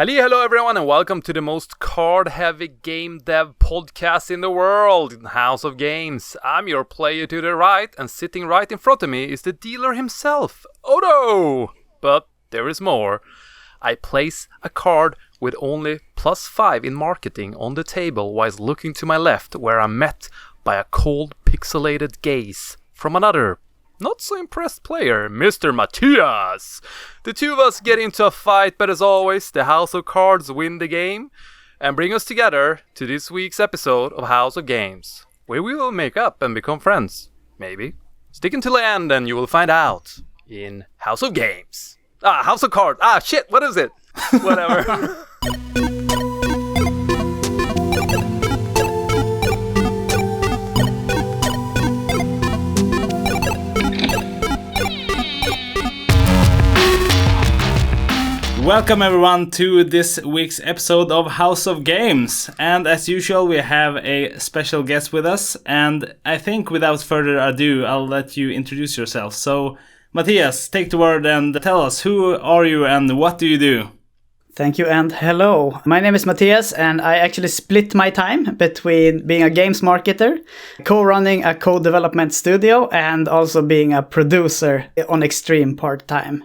Hello everyone, and welcome to the most card-heavy game dev podcast in the world, House of Games. I'm your player to the right, and sitting right in front of me is the dealer himself, Odo! But there is more. I place a card with only +5 in marketing on the table whilst looking to my left, where I'm met by a cold, pixelated gaze from another not so impressed player, Mr. Mattias. The two of us get into a fight, but as always, the House of Cards win the game and bring us together to this week's episode of House of Games, where we will make up and become friends. Maybe. Stick until the end and you will find out in House of Games. House of Cards. Shit, what is it? Whatever. Welcome everyone to this week's episode of House of Games, and as usual we have a special guest with us, and I think without further ado I'll let you introduce yourself. So Mattias, take the word and tell us, who are you and what do you do? Thank you and hello. My name is Mattias and I actually split my time between being a games marketer, co-running a co-development studio, and also being a producer on Extreme part-time.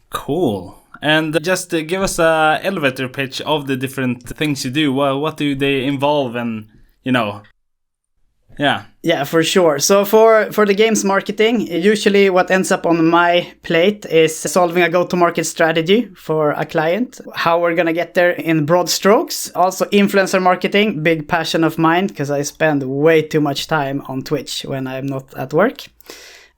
Cool. And just give us a elevator pitch of the different things you do. What do they involve, and Yeah, for sure. So for the games marketing, usually what ends up on my plate is solving a go-to-market strategy for a client, how we're going to get there in broad strokes. Also influencer marketing, big passion of mine because I spend way too much time on Twitch when I'm not at work.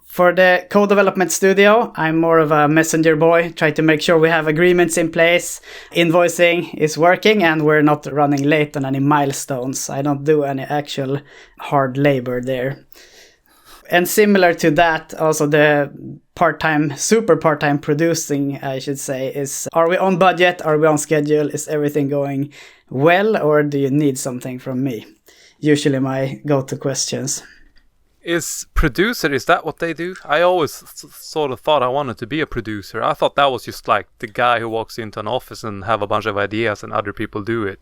For the co-development studio, I'm more of a messenger boy, try to make sure we have agreements in place, invoicing is working, and we're not running late on any milestones. I don't do any actual hard labor there. And similar to that, also the super part-time producing, I should say, is, are we on budget? Are we on schedule? Is everything going well? Or do you need something from me? Usually my go-to questions. Is that what they do? I always sort of thought I wanted to be a producer. I thought that was just like the guy who walks into an office and have a bunch of ideas and other people do it.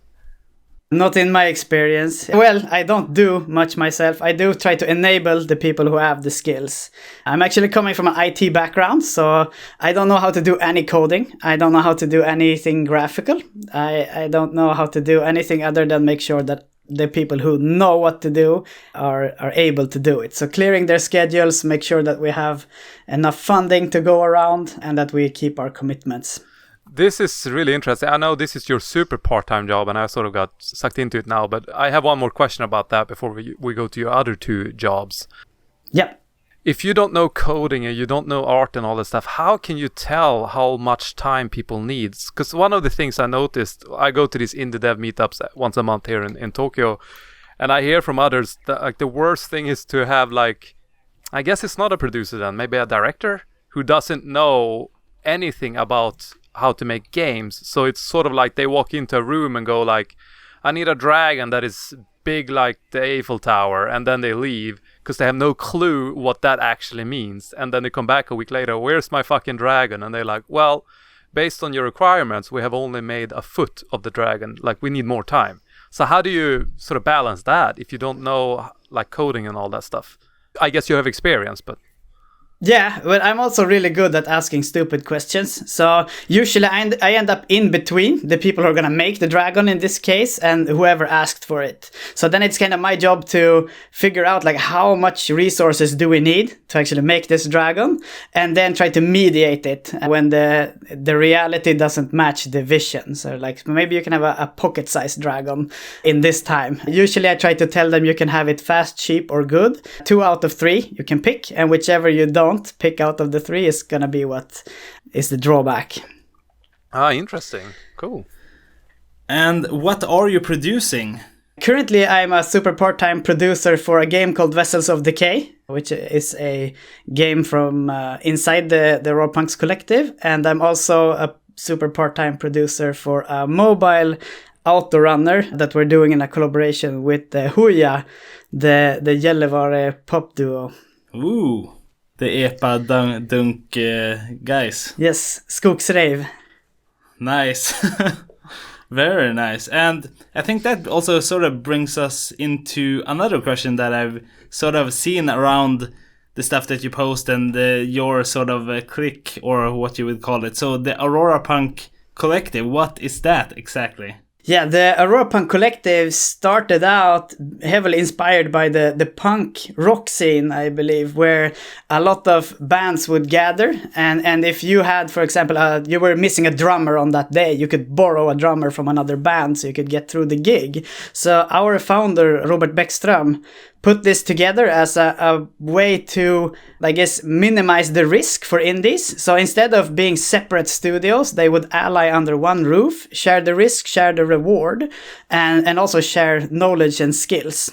Not in my experience. Well, I don't do much myself. I do try to enable the people who have the skills. I'm actually coming from an IT background, so I don't know how to do any coding. I don't know how to do anything graphical. I don't know how to do anything other than make sure that the people who know what to do are able to do it. So clearing their schedules, make sure that we have enough funding to go around and that we keep our commitments. This is really interesting. I know this is your super part-time job and I sort of got sucked into it now, but I have one more question about that before we go to your other two jobs. Yep. If you don't know coding and you don't know art and all that stuff, how can you tell how much time people need? Because one of the things I noticed, I go to these indie dev meetups once a month here in Tokyo, and I hear from others that like the worst thing is to have I guess it's not a producer then, maybe a director who doesn't know anything about how to make games. So it's sort of like they walk into a room and go I need a dragon that is big like the Eiffel Tower, and then they leave because they have no clue what that actually means, and then they come back a week later, where's my fucking dragon? And they're like, well, based on your requirements we have only made a foot of the dragon, we need more time. So how do you sort of balance that if you don't know coding and all that stuff? I guess you have experience, but Yeah, but I'm also really good at asking stupid questions. So usually I end up in between the people who are going to make the dragon in this case and whoever asked for it. So then it's kind of my job to figure out how much resources do we need to actually make this dragon, and then try to mediate it when the reality doesn't match the vision. So maybe you can have a pocket-sized dragon in this time. Usually I try to tell them you can have it fast, cheap, or good. 2 out of 3 you can pick, and whichever you don't pick out of the 3 is gonna be what is the drawback. Interesting. Cool. And what are you producing? Currently, I'm a super part-time producer for a game called Vessels of Decay, which is a game from inside the Raw Punks Collective, and I'm also a super part-time producer for a mobile auto runner that we're doing in a collaboration with Huya, the Gällivare pop duo. Ooh. The Epa Dunk guys. Yes, Skogsrave. Nice. Very nice. And I think that also sort of brings us into another question that I've sort of seen around the stuff that you post and your sort of clique, or what you would call it. So the Aurora Punk Collective, what is that exactly? Yeah, the Aurora Punk Collective started out heavily inspired by the punk rock scene, I believe, where a lot of bands would gather. And if you had, for example, you were missing a drummer on that day, you could borrow a drummer from another band so you could get through the gig. So our founder, Robert Bäckström, put this together as a way to, I guess, minimize the risk for indies. So instead of being separate studios, they would ally under one roof, share the risk, share the reward, and also share knowledge and skills.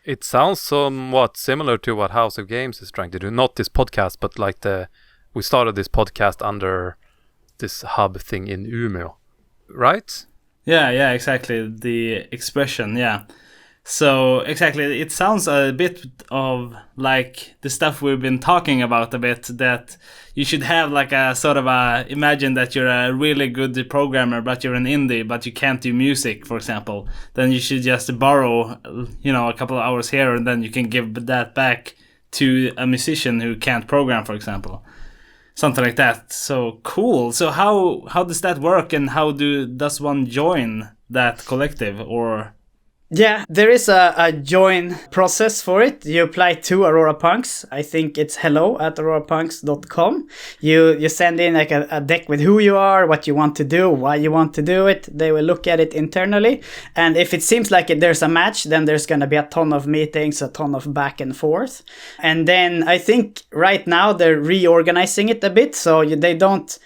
It sounds somewhat similar to what House of Games is trying to do. Not this podcast, but like we started this podcast under this hub thing in Umeå, right? Yeah, exactly. The expression, yeah. So exactly, it sounds a bit of like the stuff we've been talking about a bit, that you should have like a sort of imagine that you're a really good programmer, but you're an indie, but you can't do music, for example. Then you should just borrow, a couple of hours here, and then you can give that back to a musician who can't program, for example. Something like that. So cool. So how does that work, and how does one join that collective, or... Yeah, there is a join process for it. You apply to Aurora Punks. I think it's hello@aurorapunks.com. You send in like a deck with who you are, what you want to do, why you want to do it. They will look at it internally. And if it seems like there's a match, then there's going to be a ton of meetings, a ton of back and forth. And then I think right now they're reorganizing it a bit, so they don't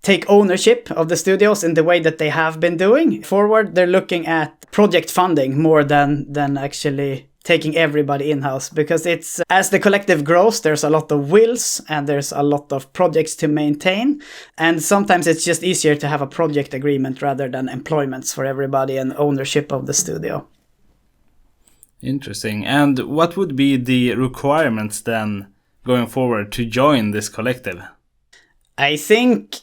take ownership of the studios in the way that they have been doing. Forward, they're looking at project funding more than actually taking everybody in-house, because it's, as the collective grows, there's a lot of wills and there's a lot of projects to maintain, and sometimes it's just easier to have a project agreement rather than employments for everybody and ownership of the studio. Interesting. And what would be the requirements then going forward to join this collective? I think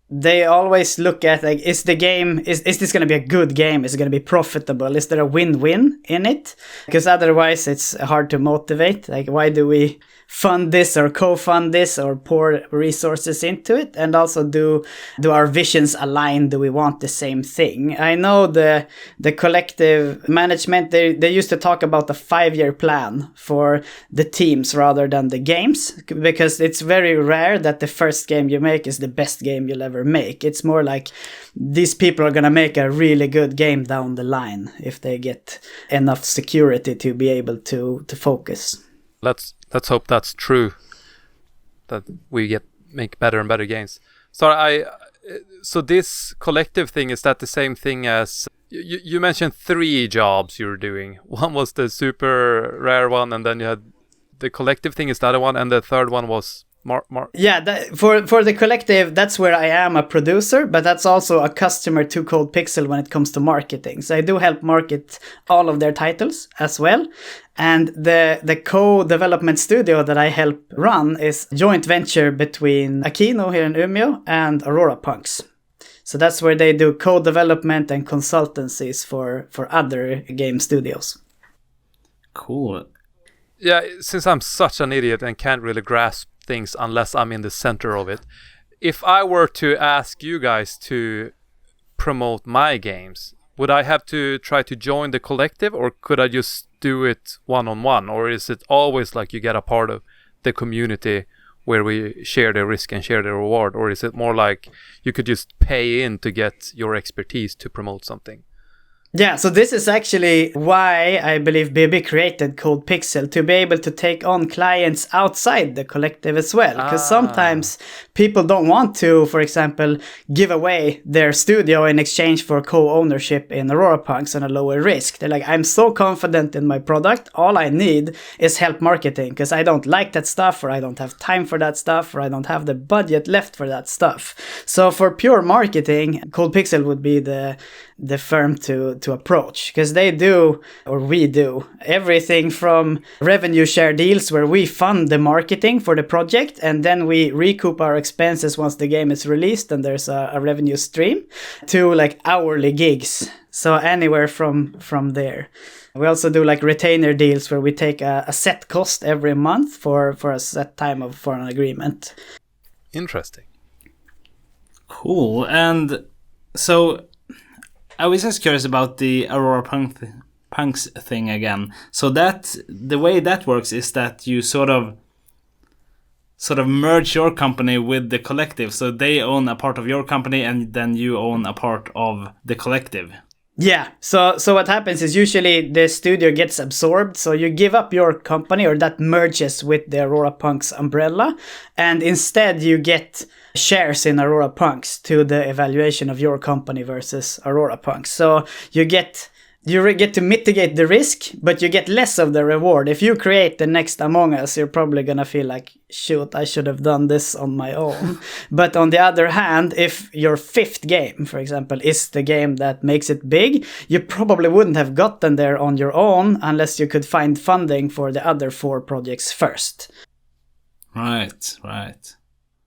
they always look at, like, is this going to be a good game? Is it going to be profitable? Is there a win-win in it? Because otherwise it's hard to motivate. Like, why do we fund this or co-fund this or pour resources into it? And also, do our visions align? Do we want the same thing? I know the collective management, they used to talk about a 5-year plan for the teams rather than the games, because it's very rare that the first game you make is the best game you'll ever make. It's more like these people are going to make a really good game down the line if they get enough security to be able to focus. Let's hope that's true, that we make better and better games. So this collective thing, is that the same thing as you mentioned 3 jobs you were doing? One was the super rare one, and then you had the collective thing is the other one, and the third one was Yeah, for the collective, that's where I am a producer, but that's also a customer to Cold Pixel when it comes to marketing. So I do help market all of their titles as well. And the co-development studio that I help run is a joint venture between Aquino here in Umeå and Aurora Punks. So that's where they do co-development and consultancies for other game studios. Cool. Yeah, since I'm such an idiot and can't really grasp things unless I'm in the center of it, if I were to ask you guys to promote my games, would I have to try to join the collective, or could I just do it one-on-one? Or is it always like you get a part of the community where we share the risk and share the reward? Or is it more like you could just pay in to get your expertise to promote something? Yeah, so this is actually why I believe BB created Cold Pixel, to be able to take on clients outside the collective as well. Because sometimes people don't want to, for example, give away their studio in exchange for co-ownership in Aurora Punks on a lower risk. They're like, I'm so confident in my product, all I need is help marketing, because I don't like that stuff, or I don't have time for that stuff, or I don't have the budget left for that stuff. So for pure marketing, Cold Pixel would be the the firm to approach, because they do, or we do, everything from revenue share deals where we fund the marketing for the project and then we recoup our expenses once the game is released and there's a revenue stream, to like hourly gigs. So anywhere from there. We also do like retainer deals where we take a set cost every month for a set time for an agreement. Interesting. Cool. And so I was just curious about the Aurora Punks thing again. So that the way that works is that you sort of merge your company with the collective. So they own a part of your company and then you own a part of the collective. Yeah, so what happens is usually the studio gets absorbed, so you give up your company, or that merges with the Aurora Punks umbrella, and instead you get shares in Aurora Punks to the evaluation of your company versus Aurora Punks. So you get to mitigate the risk, but you get less of the reward. If you create the next Among Us, you're probably gonna feel like, shoot, I should have done this on my own. But on the other hand, if your 5th game, for example, is the game that makes it big, you probably wouldn't have gotten there on your own unless you could find funding for the other 4 projects first. Right.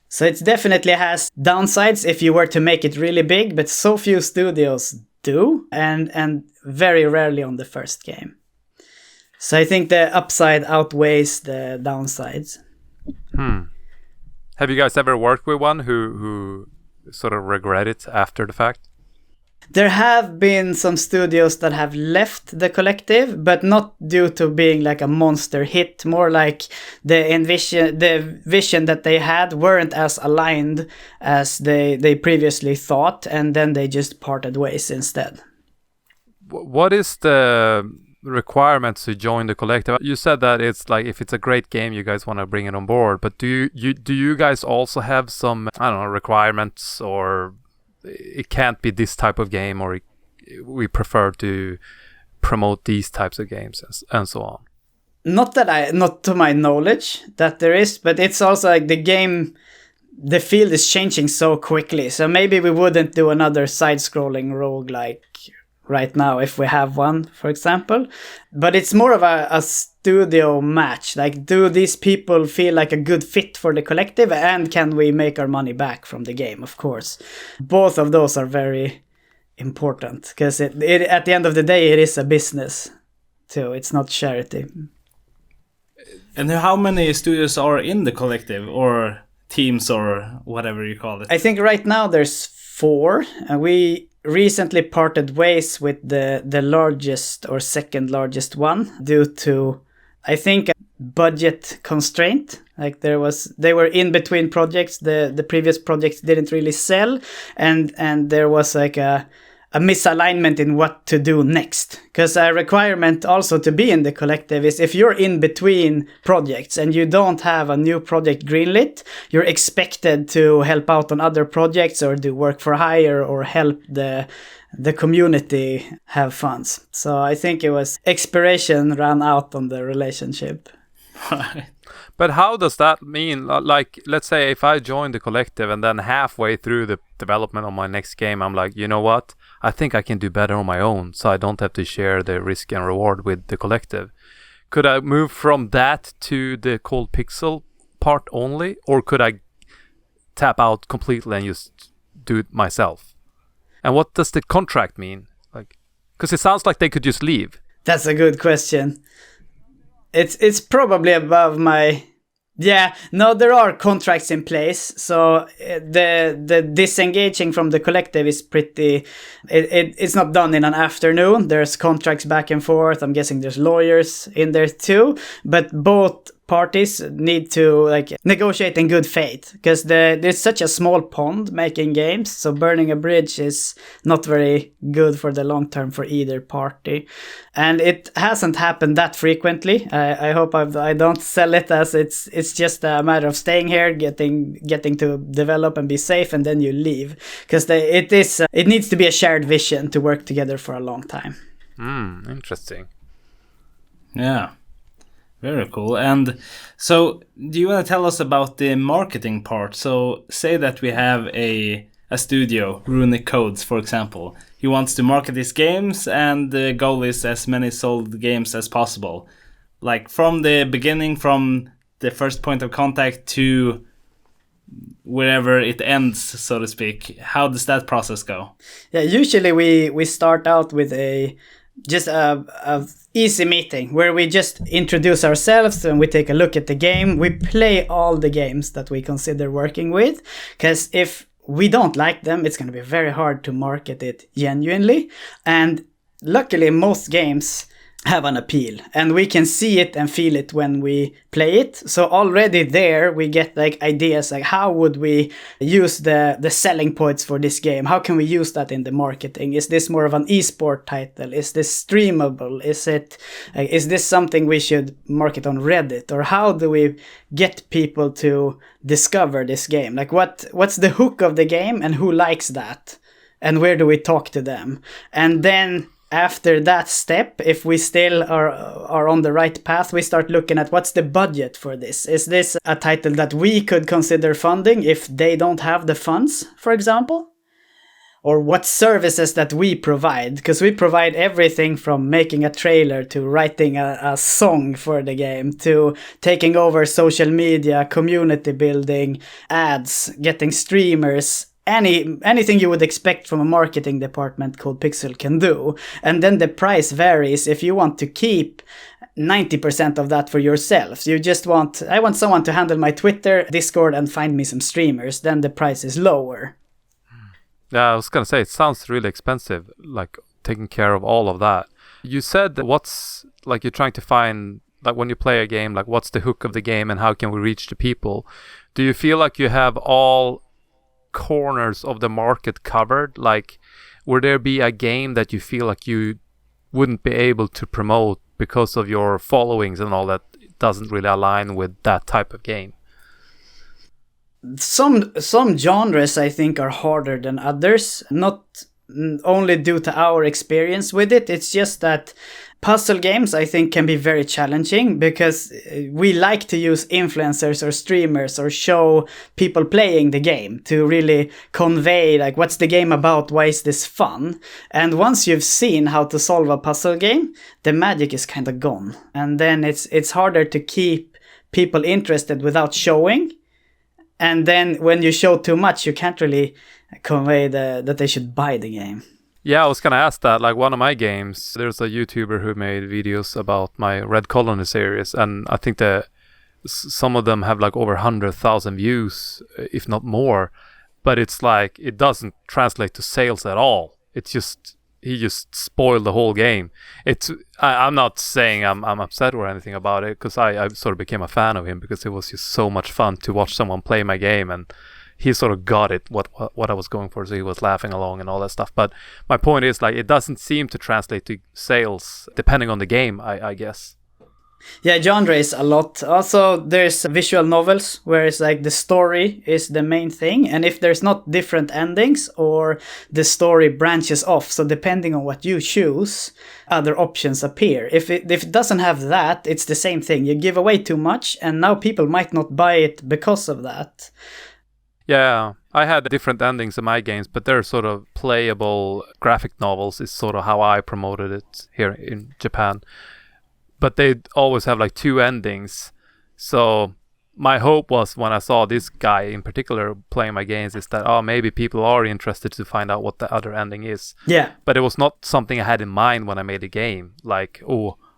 So it definitely has downsides if you were to make it really big, but so few studios do, and very rarely on the first game. So I think the upside outweighs the downsides. Have you guys ever worked with one who sort of regret it after the fact? There have been some studios that have left the collective, but not due to being like a monster hit, more like the vision that they had weren't as aligned as they previously thought, and then they just parted ways instead. What is the requirements to join the collective? You said that it's like if it's a great game, you guys want to bring it on board, but do you guys also have some, I don't know, requirements, or it can't be this type of game, or we prefer to promote these types of games and so on? Not to my knowledge that there is, but it's also like the field is changing so quickly. So maybe we wouldn't do another side-scrolling roguelike right now if we have one, for example. But it's more of a studio match. Like, do these people feel like a good fit for the collective, and can we make our money back from the game? Of course. Both of those are very important, because it at the end of the day, it is a business too. It's not charity. And how many studios are in the collective, or teams, or whatever you call it? I think right now there's 4, and we recently parted ways with the largest or second largest one due to, I think, a budget constraint. Like they were in between projects. The previous projects didn't really sell, and there was like a misalignment in what to do next. Because a requirement also to be in the collective is if you're in between projects and you don't have a new project greenlit, you're expected to help out on other projects or do work for hire or help the community have funds. So I think it was expiration ran out on the relationship. But how does that mean? Like, let's say if I join the collective and then halfway through the development of my next game, I'm like, you know what? I think I can do better on my own, so I don't have to share the risk and reward with the collective. Could I move from that to the Cold Pixel part only? Or could I tap out completely and just do it myself? And what does the contract mean? Like, because it sounds like they could just leave. That's a good question. It's probably above my... Yeah, no, there are contracts in place. So the disengaging from the collective is pretty... It's not done in an afternoon. There's contracts back and forth. I'm guessing there's lawyers in there too. But both parties need to like negotiate in good faith, because there's such a small pond making games, so burning a bridge is not very good for the long term for either party. And it hasn't happened that frequently. I hope I don't sell it as it's just a matter of staying here, getting to develop and be safe, and then you leave, because it needs to be a shared vision to work together for a long time. Interesting. Yeah. Very cool. And so do you want to tell us about the marketing part? So say that we have a a studio, Runic Codes, for example. He wants to market his games, and the goal is as many sold games as possible. Like from the beginning, from the first point of contact to wherever it ends, so to speak. How does that process go? Yeah, usually we start out with a easy meeting where we just introduce ourselves and we take a look at the game. We play all the games that we consider working with, because if we don't like them, it's going to be very hard to market it genuinely. And luckily, most games have an appeal, and we can see it and feel it when we play it. So already there we get like ideas like how would we use the selling points for this game? How can we use that in the marketing? Is this more of an esport title? Is this streamable? Is this something we should market on Reddit? Or how do we get people to discover this game? Like what's the hook of the game and who likes that? And where do we talk to them? And then after that step, if we still are on the right path, we start looking at what's the budget for this. Is this a title that we could consider funding if they don't have the funds, for example? Or what services that we provide, because we provide everything from making a trailer to writing a song for the game to taking over social media, community building, ads, getting streamers, anything you would expect from a marketing department called Pixel can do. And then the price varies. If you want to keep 90% of that for yourself, I want someone to handle my Twitter, Discord, and find me some streamers, then the price is lower. Yeah, I was gonna say, it sounds really expensive, like taking care of all of that. You said that you're trying to find, like when you play a game, like what's the hook of the game and how can we reach the people? Do you feel like you have all corners of the market covered? Like, would there be a game that you feel like you wouldn't be able to promote because of your followings and all that doesn't really align with that type of game? Some genres I think are harder than others, not only due to our experience with it. It's just that puzzle games I think can be very challenging because we like to use influencers or streamers or show people playing the game to really convey like what's the game about, why is this fun? And once you've seen how to solve a puzzle game, the magic is kind of gone. And then it's harder to keep people interested without showing. And then when you show too much, you can't really convey that they should buy the game. Yeah, I was gonna ask that. Like one of my games, there's a YouTuber who made videos about my Red Colony series, and I think that some of them have like over 100,000 views, if not more. But it's like it doesn't translate to sales at all. It's just he just spoiled the whole game. I'm not saying I'm upset or anything about it, because I sort of became a fan of him because it was just so much fun to watch someone play my game, and he sort of got it, what I was going for, so he was laughing along and all that stuff. But my point is, like, it doesn't seem to translate to sales depending on the game, I guess. Yeah, genre is a lot. Also, there's visual novels where it's like the story is the main thing, and if there's not different endings or the story branches off, so depending on what you choose, other options appear. If it doesn't have that, it's the same thing. You give away too much, and now people might not buy it because of that. Yeah, I had different endings in my games, but they're sort of playable graphic novels is sort of how I promoted it here in Japan. But they always have like two endings. So my hope was, when I saw this guy in particular playing my games, is that, maybe people are interested to find out what the other ending is. Yeah. But it was not something I had in mind when I made the game. Like,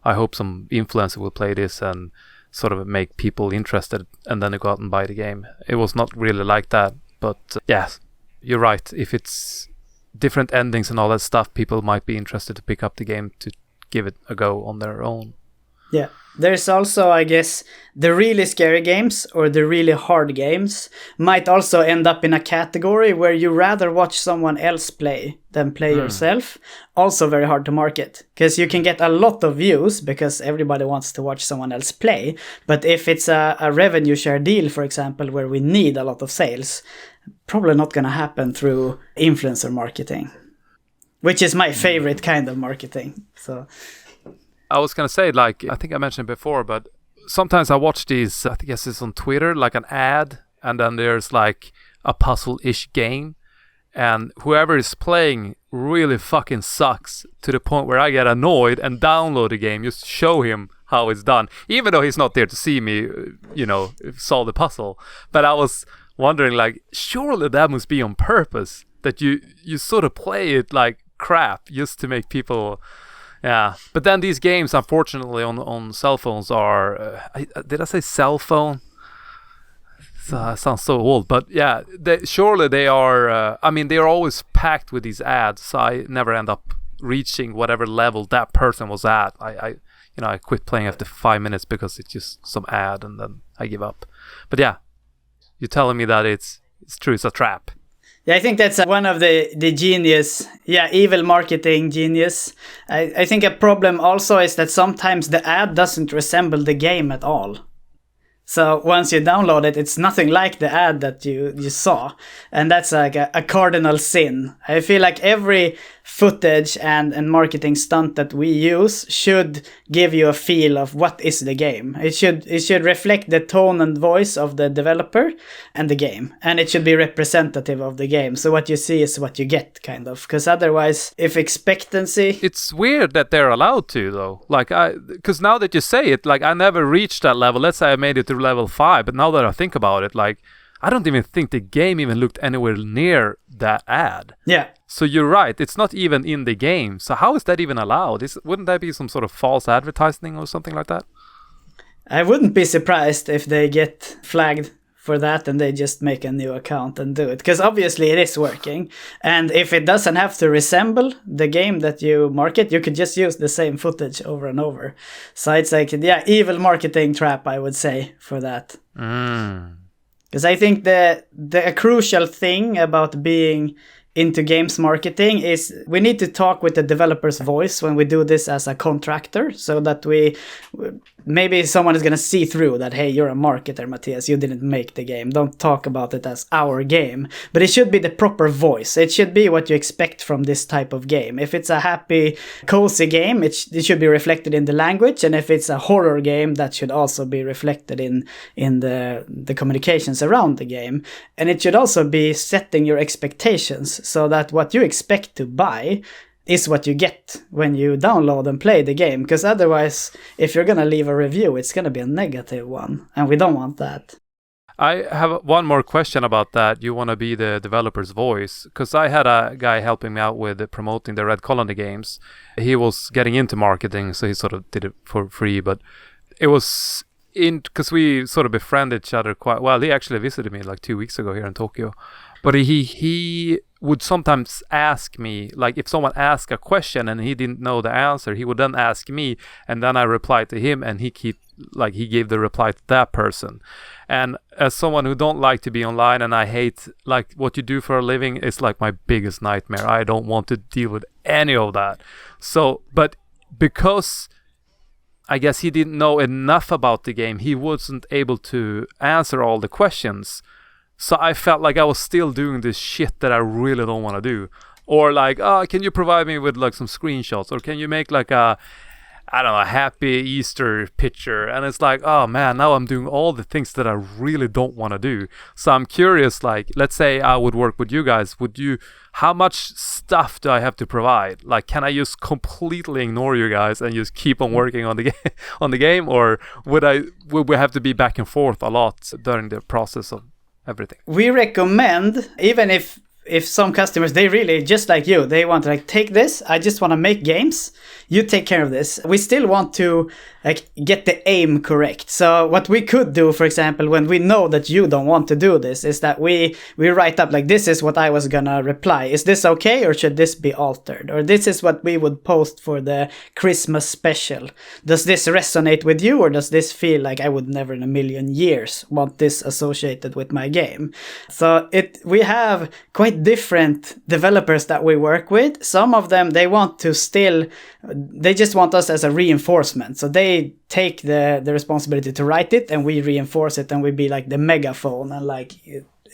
I hope some influencer will play this and sort of make people interested, and then they go out and buy the game. It was not really like that. But yes, you're right. If it's different endings and all that stuff, people might be interested to pick up the game to give it a go on their own. Yeah. There's also, I guess, the really scary games or the really hard games might also end up in a category where you rather watch someone else play than play yourself. Also very hard to market, because you can get a lot of views because everybody wants to watch someone else play. But if it's a revenue share deal, for example, where we need a lot of sales, probably not going to happen through influencer marketing, which is my favorite kind of marketing. So I was going to say, like, I think I mentioned before, but sometimes I watch these, I guess it's on Twitter, like an ad, and then there's like a puzzle-ish game. and whoever is playing really fucking sucks to the point where I get annoyed and download the game just to show him how it's done, even though he's not there to see me, solve the puzzle. But I was wondering, like, surely that must be on purpose, that you sort of play it like crap just to make people. Yeah, but then these games, unfortunately, on cell phones are. Did I say cell phone? Sounds so old, but yeah, surely they are. They are always packed with these ads, so I never end up reaching whatever level that person was at. I quit playing after 5 minutes because it's just some ad, and then I give up. But yeah, you're telling me that it's true, it's a trap. Yeah, I think that's one of the genius, evil marketing genius. I think a problem also is that sometimes the ad doesn't resemble the game at all. So once you download it, it's nothing like the ad that you saw. And that's like a cardinal sin. I feel like every footage and marketing stunt that we use should give you a feel of what is the game. It should reflect the tone and voice of the developer and the game. And it should be representative of the game. So what you see is what you get, kind of. Because otherwise, if expectancy... It's weird that they're allowed to, though. Because now that you say it, like, I never reached that level. Let's say I made it to level 5, but now that I think about it, like, I don't even think the game even looked anywhere near that ad. Yeah. So you're right, it's not even in the game. So how is that even allowed? Wouldn't that be some sort of false advertising or something like that? I wouldn't be surprised if they get flagged for that and they just make a new account and do it. Because obviously it is working. And if it doesn't have to resemble the game that you market, you could just use the same footage over and over. So it's like, evil marketing trap, I would say, for that. Because I think the crucial thing about being into games marketing is we need to talk with the developer's voice when we do this as a contractor, so that maybe someone is going to see through that, hey, you're a marketer, Mattias, you didn't make the game. Don't talk about it as our game. But it should be the proper voice. It should be what you expect from this type of game. If it's a happy, cozy game, it should be reflected in the language. And if it's a horror game, that should also be reflected in the communications around the game. And it should also be setting your expectations so that what you expect to buy is what you get when you download and play the game. Because otherwise, if you're going to leave a review, it's going to be a negative one. And we don't want that. I have one more question about that. You want to be the developer's voice. Because I had a guy helping me out with promoting the Red Colony games. He was getting into marketing, so he sort of did it for free. But it was because we sort of befriended each other quite well. He actually visited me like 2 weeks ago here in Tokyo. But he would sometimes ask me, like if someone asked a question and he didn't know the answer, he would then ask me, and then I replied to him, and he gave the reply to that person. And as someone who don't like to be online, and I hate like what you do for a living, is like my biggest nightmare. I don't want to deal with any of that. So, but because I guess he didn't know enough about the game, he wasn't able to answer all the questions. So I felt like I was still doing this shit that I really don't want to do. Or like, can you provide me with like some screenshots? Or can you make like a happy Easter picture? And it's like, oh man, now I'm doing all the things that I really don't want to do. So I'm curious, like, let's say I would work with you guys. How much stuff do I have to provide? Like, can I just completely ignore you guys and just keep on working on the game? Or would we have to be back and forth a lot during the process of everything? We recommend, even if some customers, they really, just like you, they want to like, take this, I just want to make games, you take care of this. We still want to like get the aim correct. So what we could do, for example, when we know that you don't want to do this, is that we write up like, this is what I was gonna reply. Is this okay, or should this be altered? Or this is what we would post for the Christmas special. Does this resonate with you, or does this feel like I would never in a million years want this associated with my game? So we have quite different developers that we work with. Some of them, they just want us as a reinforcement. So they take the responsibility to write it, and we reinforce it, and we be like the megaphone and like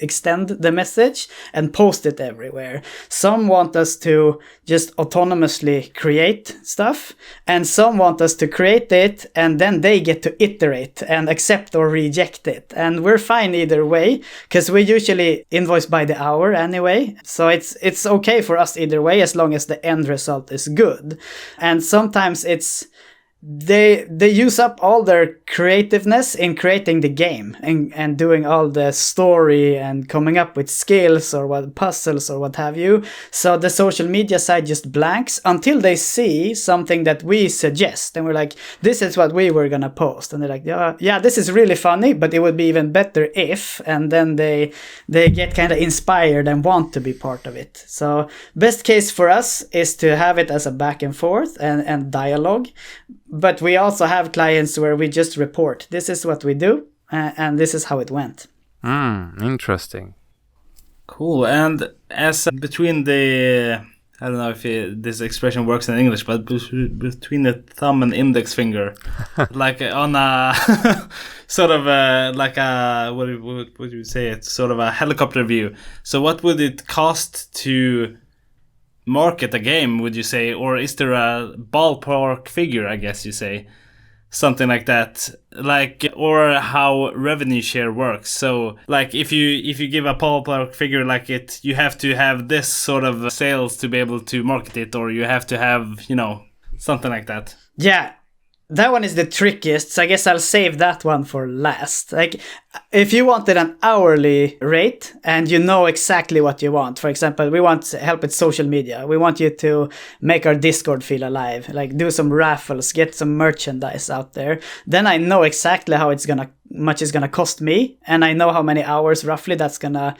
extend the message and post it everywhere. Some want us to just autonomously create stuff, and some want us to create it and then they get to iterate and accept or reject it. And we're fine either way, because we usually invoice by the hour anyway. So it's okay for us either way, as long as the end result is good. And sometimes they use up all their creativeness in creating the game and doing all the story and coming up with skills or what puzzles or what have you. So the social media side just blanks until they see something that we suggest, and we're like, this is what we were gonna post, and they're like, yeah, this is really funny, but it would be even better if, and then they get kind of inspired and want to be part of it. So best case for us is to have it as a back and forth and dialogue. But we also have clients where we just report, this is what we do, and this is how it went. Interesting. Cool. And as between the, I don't know if this expression works in English, but between the thumb and index finger, like on a sort of like a, what would you say, it's sort of a helicopter view. So what would it cost to market a game, would you say? Or is there a ballpark figure, I guess you say? Something like that, like, or how revenue share works. So like if you give a ballpark figure, like you have to have this sort of sales to be able to market it, or you have to have, something like that. Yeah, that one is the trickiest, so I guess I'll save that one for last. Like, if you wanted an hourly rate and you know exactly what you want, for example, we want help with social media. We want you to make our Discord feel alive, like do some raffles, get some merchandise out there. Then I know exactly how much it's gonna cost me, and I know how many hours roughly that's gonna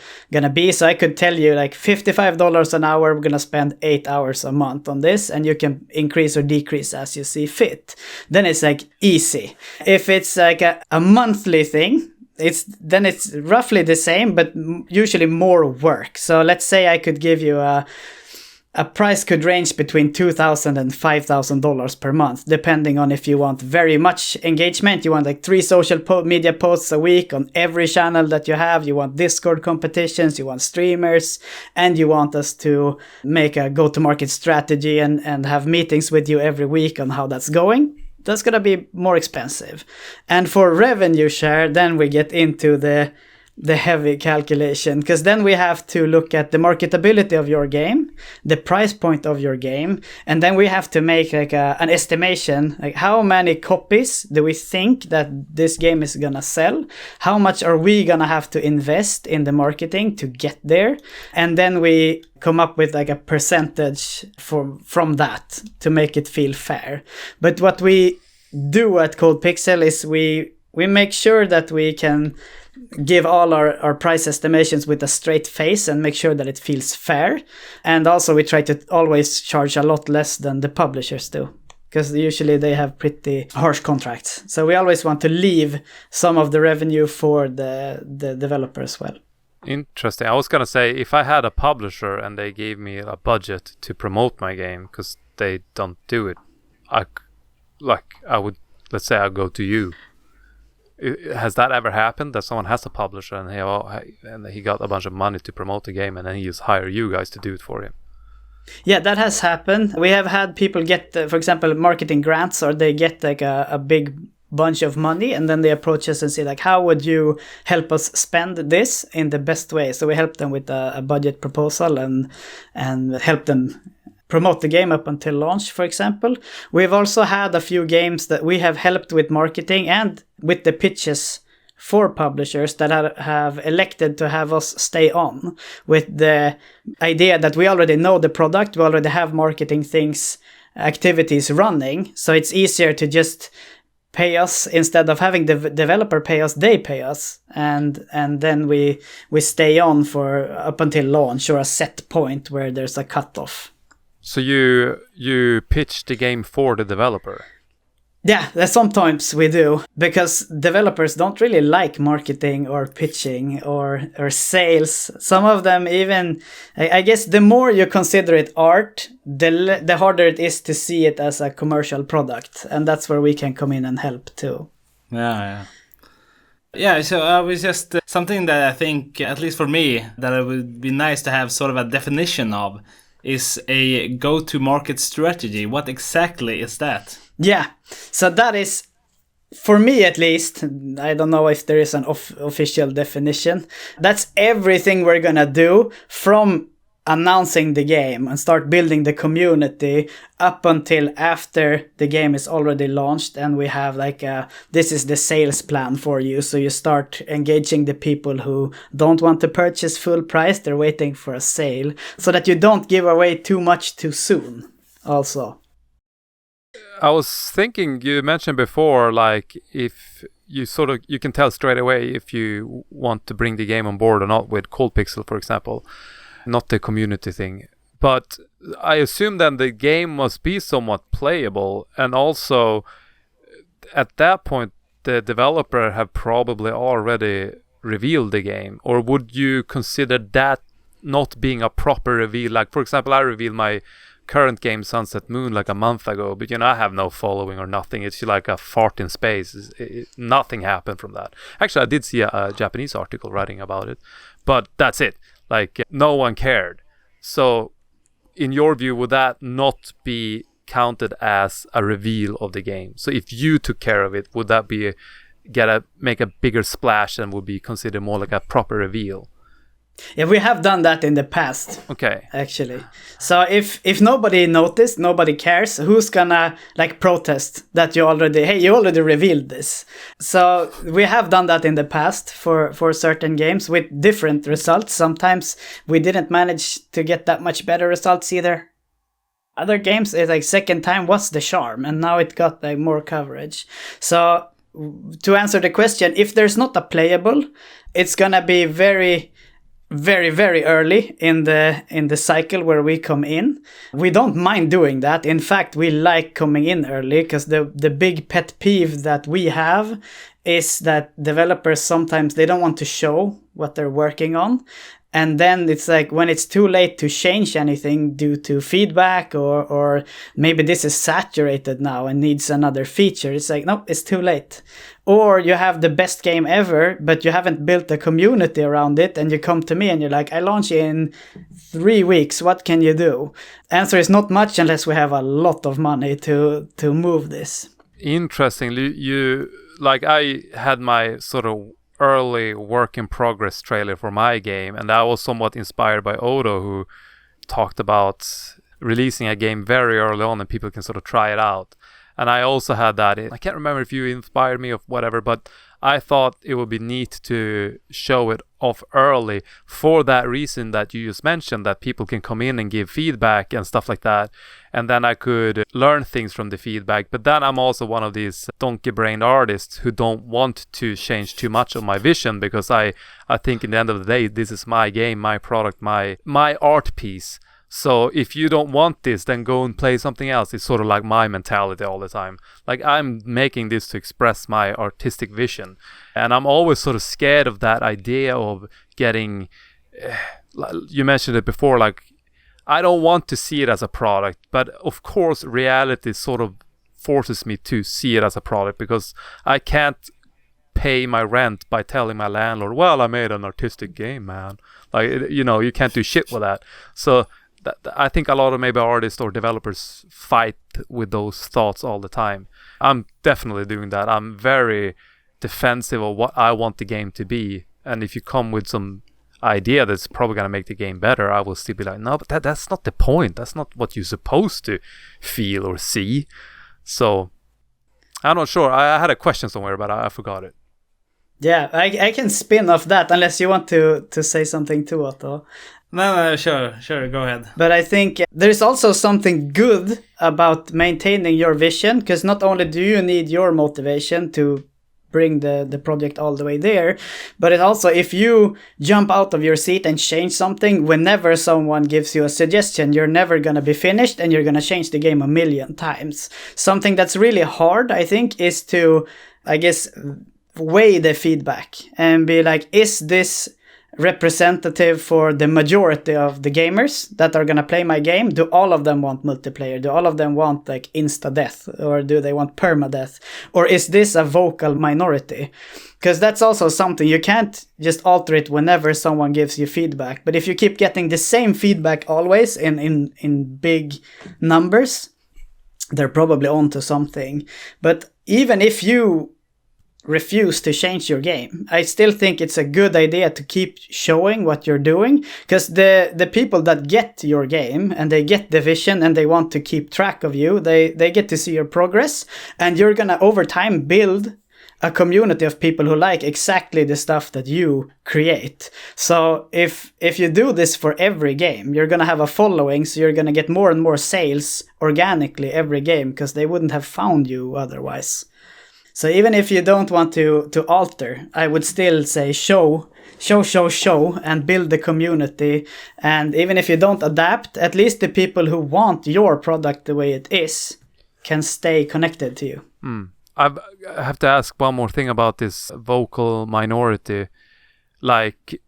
be. So I could tell you, like, $55 an hour, we're gonna spend 8 hours a month on this, and you can increase or decrease as you see fit. Then it's like easy. If it's like a monthly thing, it's roughly the same, but usually more work. So let's say I could give you a price could range between $2,000 and $5,000 per month, depending on if you want very much engagement. You want like 3 social media posts a week on every channel that you have. You want Discord competitions, you want streamers, and you want us to make a go-to-market strategy and have meetings with you every week on how that's going. That's going to be more expensive. And for revenue share, then we get into the heavy calculation, because then we have to look at the marketability of your game, the price point of your game, and then we have to make like an estimation, like how many copies do we think that this game is gonna sell, how much are we gonna have to invest in the marketing to get there, and then we come up with like a percentage from that to make it feel fair. But what we do at Cold Pixel is we make sure that we can give all our price estimations with a straight face and make sure that it feels fair. And also we try to always charge a lot less than the publishers do, because usually they have pretty harsh contracts. So we always want to leave some of the revenue for the developer as well. Interesting. I was going to say, if I had a publisher and they gave me a budget to promote my game, because they don't do it, I would, let's say I go to you. Has that ever happened, that someone has a publisher and he got a bunch of money to promote the game and then he just hire you guys to do it for him? Yeah, that has happened. We have had people get, for example, marketing grants, or they get like a big bunch of money and then they approach us and say like, how would you help us spend this in the best way? So we help them with a budget proposal and help them promote the game up until launch, for example. We've also had a few games that we have helped with marketing and with the pitches for publishers that have elected to have us stay on, with the idea that we already know the product, we already have marketing activities running, so it's easier to just pay us instead of having the developer pay us. They pay us, and then we stay on for up until launch, or a set point where there's a cutoff. So you pitch the game for the developer? Yeah, sometimes we do, because developers don't really like marketing or pitching or sales. Some of them even, I guess the more you consider it art, the harder it is to see it as a commercial product. And that's where we can come in and help too. Yeah. Yeah, so I was just something that I think, at least for me, that it would be nice to have sort of a definition of is a go-to-market strategy. What exactly is that? Yeah, so that is, for me at least, I don't know if there is an official definition. That's everything we're gonna do from announcing the game and start building the community up until after the game is already launched, and we have like this is the sales plan for you. So you start engaging the people who don't want to purchase full price, they're waiting for a sale, so that you don't give away too much too soon also. I was thinking, you mentioned before, like if you can tell straight away if you want to bring the game on board or not with Cold Pixel, for example, not the community thing. But I assume then the game must be somewhat playable, and also at that point the developer have probably already revealed the game. Or would you consider that not being a proper reveal? Like, for example, I revealed my current game Sunset Moon like a month ago, but I have no following or nothing. It's like a fart in space. Nothing happened from that. Actually, I did see a Japanese article writing about it, but that's it. Like, no one cared. So in your view, would that not be counted as a reveal of the game? So if you took care of it, would that be make a bigger splash and would be considered more like a proper reveal? Yeah, we have done that in the past. Okay. Actually. So if nobody noticed, nobody cares, who's gonna like protest that you already revealed this? So we have done that in the past for certain games with different results. Sometimes we didn't manage to get that much better results either. Other games, it's like second time was the charm, and now it got like more coverage. So to answer the question, if there's not a playable, it's gonna be very, very early in the cycle where we come in. We don't mind doing that. In fact, we like coming in early, because the big pet peeve that we have is that developers sometimes they don't want to show what they're working on. And then it's like when it's too late to change anything due to feedback, or maybe this is saturated now and needs another feature. It's like, no, it's too late. Or you have the best game ever, but you haven't built a community around it, and you come to me and you're like, I launch in 3 weeks, what can you do? Answer is not much unless we have a lot of money to move this. Interestingly, I had my sort of early work in progress trailer for my game, and that was somewhat inspired by Odo, who talked about releasing a game very early on and people can sort of try it out. And I also had that. I can't remember if you inspired me or whatever, but I thought it would be neat to show it off early for that reason that you just mentioned, that people can come in and give feedback and stuff like that. And then I could learn things from the feedback. But then I'm also one of these donkey-brained artists who don't want to change too much of my vision, because I think in the end of the day, this is my game, my product, my art piece. So if you don't want this, then go and play something else. It's sort of like my mentality all the time. Like, I'm making this to express my artistic vision. And I'm always sort of scared of that idea of getting, you mentioned it before, like, I don't want to see it as a product. But of course, reality sort of forces me to see it as a product, because I can't pay my rent by telling my landlord, well, I made an artistic game, man. Like, you can't do shit with that. So I think a lot of maybe artists or developers fight with those thoughts all the time. I'm definitely doing that. I'm very defensive of what I want the game to be. And if you come with some idea that's probably going to make the game better, I will still be like, no, but that's not the point. That's not what you're supposed to feel or see. So I'm not sure. I had a question somewhere, but I forgot it. Yeah, I can spin off that, unless you want to say something to Otto. No, sure, go ahead. But I think there's also something good about maintaining your vision, because not only do you need your motivation to bring the project all the way there, but it also, if you jump out of your seat and change something, whenever someone gives you a suggestion, you're never going to be finished and you're going to change the game 1,000,000 times. Something that's really hard, I think, is to, I guess, weigh the feedback and be like, is this representative for the majority of the gamers that are gonna play my game? Do all of them want multiplayer? Do all of them want like insta-death? Or do they want permadeath? Or is this a vocal minority? Because that's also something, you can't just alter it whenever someone gives you feedback. But if you keep getting the same feedback always in big numbers, they're probably onto something. But even if you refuse to change your game, I still think it's a good idea to keep showing what you're doing, because the people that get your game and they get the vision and they want to keep track of you, they get to see your progress, and you're gonna over time build a community of people who like exactly the stuff that you create. So if you do this for every game, you're gonna have a following, so you're gonna get more and more sales organically every game, because they wouldn't have found you otherwise. So even if you don't want to alter, I would still say show, and build the community. And even if you don't adapt, at least the people who want your product the way it is can stay connected to you. I have to ask one more thing about this vocal minority. Like,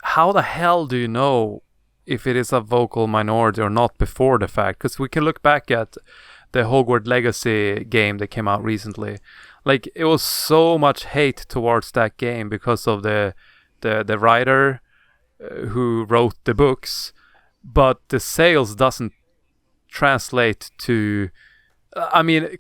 how the hell do you know if it is a vocal minority or not before the fact? Because we can look back at the Hogwarts Legacy game that came out recently. Like, it was so much hate towards that game because of the writer who wrote the books, but the sales doesn't translate to... I mean,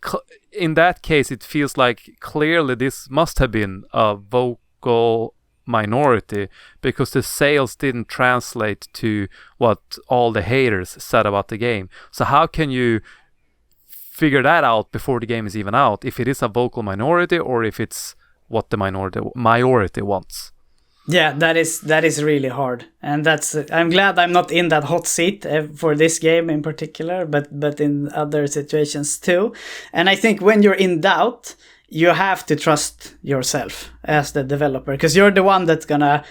in that case, it feels like clearly this must have been a vocal minority, because the sales didn't translate to what all the haters said about the game. So how can you figure that out before the game is even out, if it is a vocal minority or if it's what the majority wants? Yeah, that is really hard, and I'm glad I'm not in that hot seat for this game in particular, but in other situations too. And I think when you're in doubt, you have to trust yourself as the developer, because you're the one that's gonna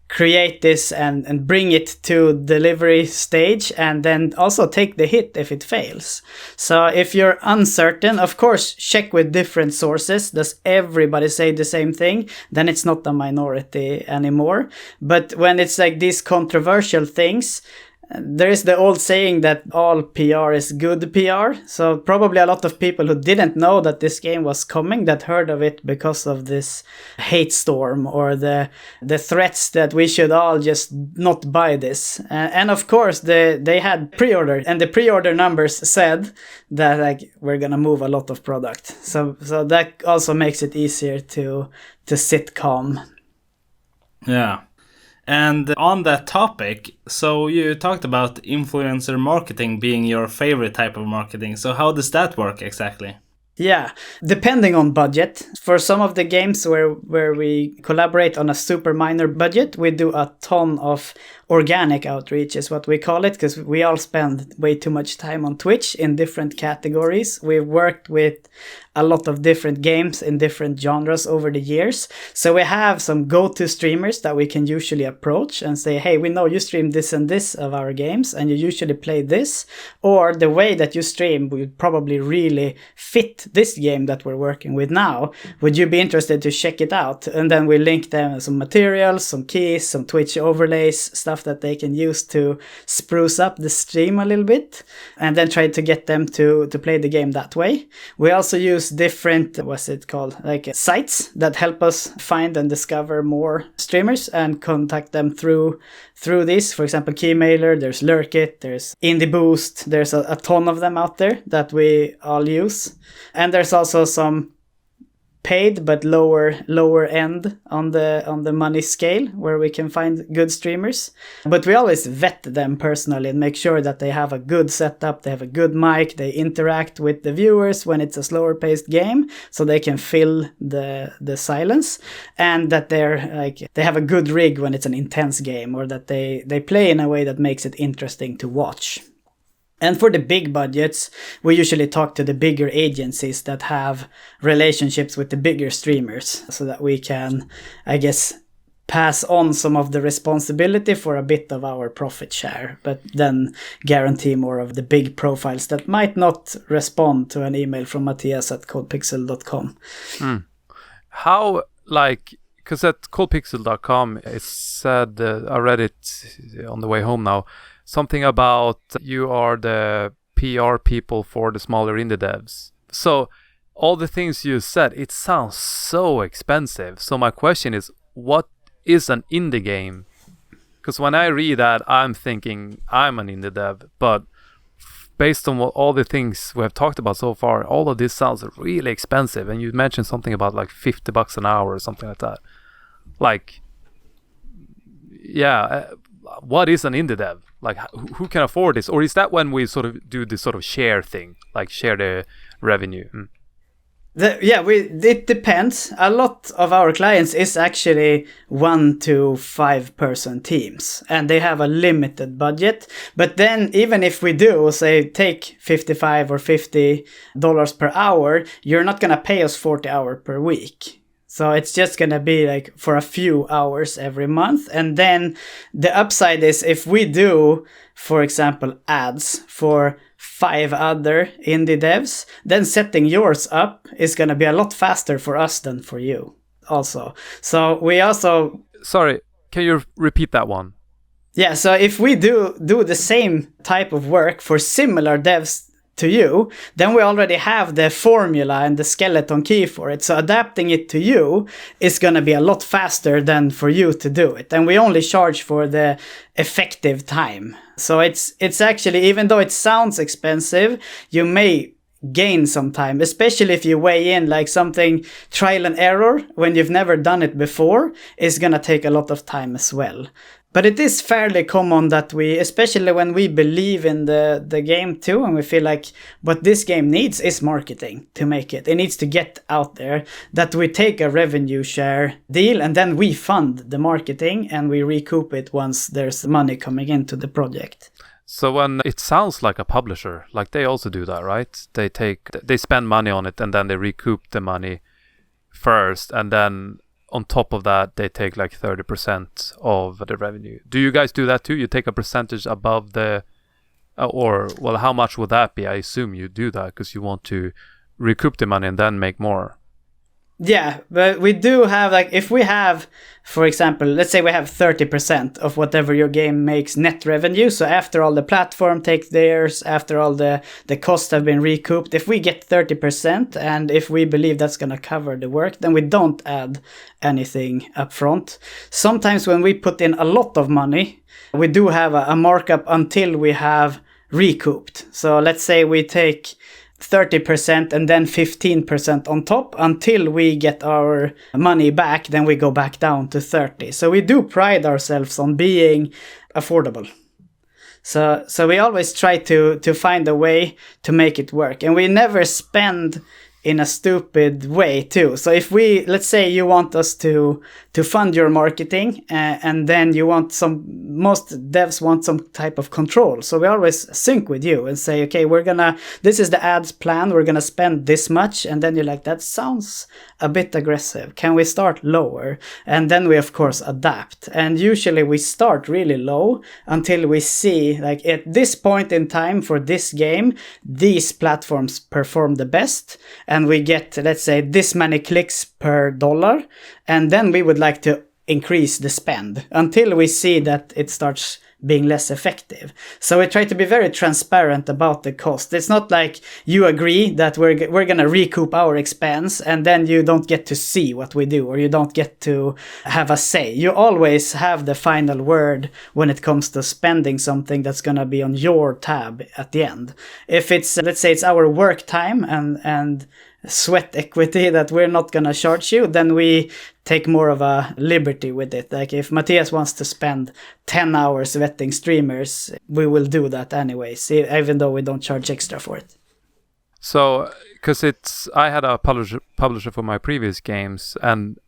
create this and bring it to delivery stage, and then also take the hit if it fails. So if you're uncertain, of course, check with different sources. Does everybody say the same thing? Then it's not a minority anymore. But when it's like these controversial things, there is the old saying that all PR is good PR. So probably a lot of people who didn't know that this game was coming, that heard of it because of this hate storm or the threats that we should all just not buy this. And of course, they had pre-order, and the pre-order numbers said that like we're gonna move a lot of product. So that also makes it easier to sit calm. Yeah. And on that topic, so you talked about influencer marketing being your favorite type of marketing. So how does that work exactly? Yeah, depending on budget. For some of the games where we collaborate on a super minor budget, we do a ton of organic outreach is what we call it, because we all spend way too much time on Twitch in different categories. We've worked with a lot of different games in different genres over the years. So we have some go-to streamers that we can usually approach and say, hey, we know you stream this and this of our games, and you usually play this, or the way that you stream would probably really fit this game that we're working with now. Would you be interested to check it out? And then we link them some materials, some keys, some Twitch overlays, stuff that they can use to spruce up the stream a little bit, and then try to get them to play the game that way. We also use different, like sites that help us find and discover more streamers and contact them through this. For example, Keymailer, there's Lurkit, there's Indie Boost, there's a ton of them out there that we all use. And there's also some paid but lower end on the money scale where we can find good streamers, but we always vet them personally and make sure that they have a good setup, they have a good mic, they interact with the viewers when it's a slower paced game so they can fill the silence, and that they have a good rig when it's an intense game, or that they play in a way that makes it interesting to watch. And for the big budgets, we usually talk to the bigger agencies that have relationships with the bigger streamers, so that we can, I guess, pass on some of the responsibility for a bit of our profit share, but then guarantee more of the big profiles that might not respond to an email from Mattias at codepixel.com. How, Because at coldpixel.com it said, I read it on the way home now, something about you are the PR people for the smaller indie devs. So all the things you said, it sounds so expensive. So my question is, what is an indie game? Because when I read that, I'm thinking I'm an indie dev, but based on all the things we have talked about so far, all of this sounds really expensive. And you mentioned something about like $50 an hour or something like that. Like, yeah, what is an indie dev? Like, who can afford this? Or is that when we sort of do this sort of share thing, like share the revenue? It depends. A lot of our clients is actually 1 to 5 person teams, and they have a limited budget. But then even if we do, say, take $55 or $50 per hour, you're not going to pay us 40 hours per week. So it's just going to be like for a few hours every month. And then the upside is if we do, for example, ads for 5 other indie devs, then setting yours up is going to be a lot faster for us than for you also. So we also... Sorry, can you repeat that one? Yeah, so if we do the same type of work for similar devs to you, then we already have the formula and the skeleton key for it. So adapting it to you is going to be a lot faster than for you to do it. And we only charge for the effective time. So it's actually, even though it sounds expensive, you may gain some time, especially if you weigh in like something trial and error when you've never done it before is going to take a lot of time as well. But it is fairly common that we, especially when we believe in the game too, and we feel like what this game needs is marketing to make it. It needs to get out there, that we take a revenue share deal and then we fund the marketing and we recoup it once there's money coming into the project. So when it sounds like a publisher, like they also do that, right? They spend money on it and then they recoup the money first, and then on top of that, they take like 30% of the revenue. Do you guys do that too? You take a percentage above the... how much would that be? I assume you do that because you want to recoup the money and then make more. Yeah, but we do have, like, if we have, for example, let's say we have 30% of whatever your game makes net revenue. So after all the platform takes theirs, after all the costs have been recouped, if we get 30% and if we believe that's going to cover the work, then we don't add anything up front. Sometimes when we put in a lot of money, we do have a markup until we have recouped. So let's say we take 30% and then 15% on top until we get our money back, then we go back down to 30. So we do pride ourselves on being affordable. So we always try to find a way to make it work, and we never spend in a stupid way too. So if let's say you want us to fund your marketing, and then most devs want some type of control. So we always sync with you and say, okay, this is the ads plan, we're gonna spend this much. And then you're like, that sounds a bit aggressive. Can we start lower? And then we of course adapt. And usually we start really low until we see, like, at this point in time for this game, these platforms perform the best. And we get, let's say, this many clicks per dollar. And then we would like to increase the spend until we see that it starts being less effective. So we try to be very transparent about the cost. It's not like you agree that we're going to recoup our expense and then you don't get to see what we do, or you don't get to have a say. You always have the final word when it comes to spending something that's going to be on your tab at the end. If it's, let's say, it's our work time and sweat equity that we're not going to charge you, then we take more of a liberty with it. Like if Mattias wants to spend 10 hours vetting streamers, we will do that anyways, even though we don't charge extra for it. So, because I had a publisher for my previous games, and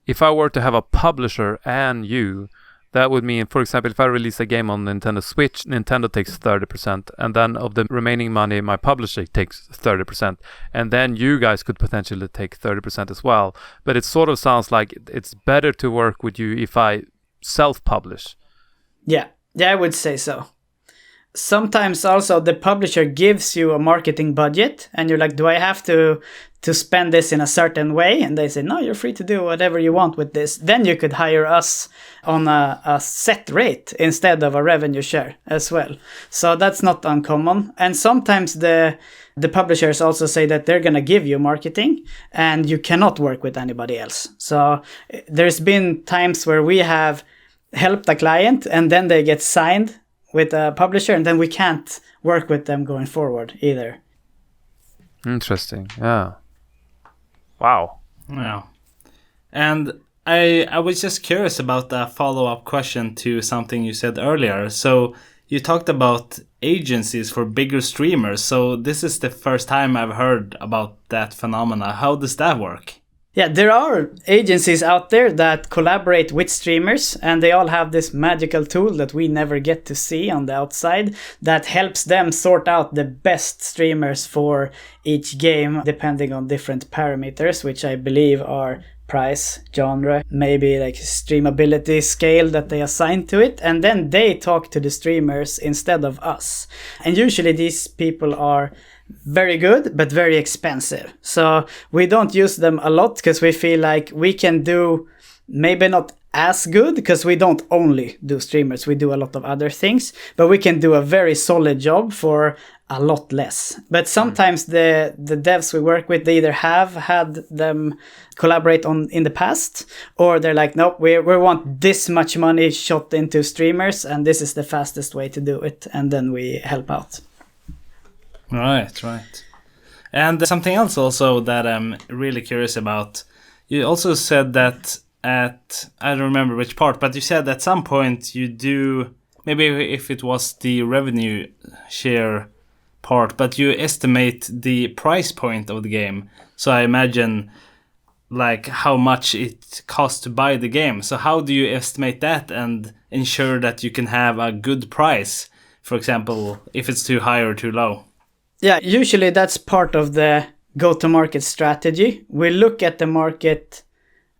if I were to have a publisher and you, that would mean, for example, if I release a game on Nintendo Switch, Nintendo takes 30%, and then of the remaining money, my publisher takes 30%, and then you guys could potentially take 30% as well. But it sort of sounds like it's better to work with you if I self-publish. Yeah, I would say so. sometimes also the publisher gives you a marketing budget and you're like, do I have to spend this in a certain way? And they say, no, you're free to do whatever you want with this. Then you could hire us on a set rate instead of a revenue share as well. So that's not uncommon. And sometimes the publishers also say that they're going to give you marketing and you cannot work with anybody else. So there's been times where we have helped a client and then they get signed with a publisher, and then we can't work with them going forward either. Interesting. Yeah. Wow. Yeah. And I was just curious about a follow-up question to something you said earlier. So you talked about agencies for bigger streamers. So this is the first time I've heard about that phenomena. How does that work? Yeah, there are agencies out there that collaborate with streamers, and they all have this magical tool that we never get to see on the outside that helps them sort out the best streamers for each game depending on different parameters, which I believe are price, genre, maybe like streamability scale that they assign to it, and then they talk to the streamers instead of us. And usually these people are very good but very expensive, so we don't use them a lot because we feel like we can do maybe not as good, because we don't only do streamers, we do a lot of other things, but we can do a very solid job for a lot less. But sometimes the devs we work with, they either have had them collaborate on in the past, or they're like, nope, we want this much money shot into streamers and this is the fastest way to do it, and then we help out. Right. And something else also that I'm really curious about. You also said that at, I don't remember which part, but you said at some point you do, maybe if it was the revenue share part, but you estimate the price point of the game. So I imagine like how much it costs to buy the game. So how do you estimate that and ensure that you can have a good price? For example, if it's too high or too low? Yeah, usually that's part of the go-to-market strategy. We look at the market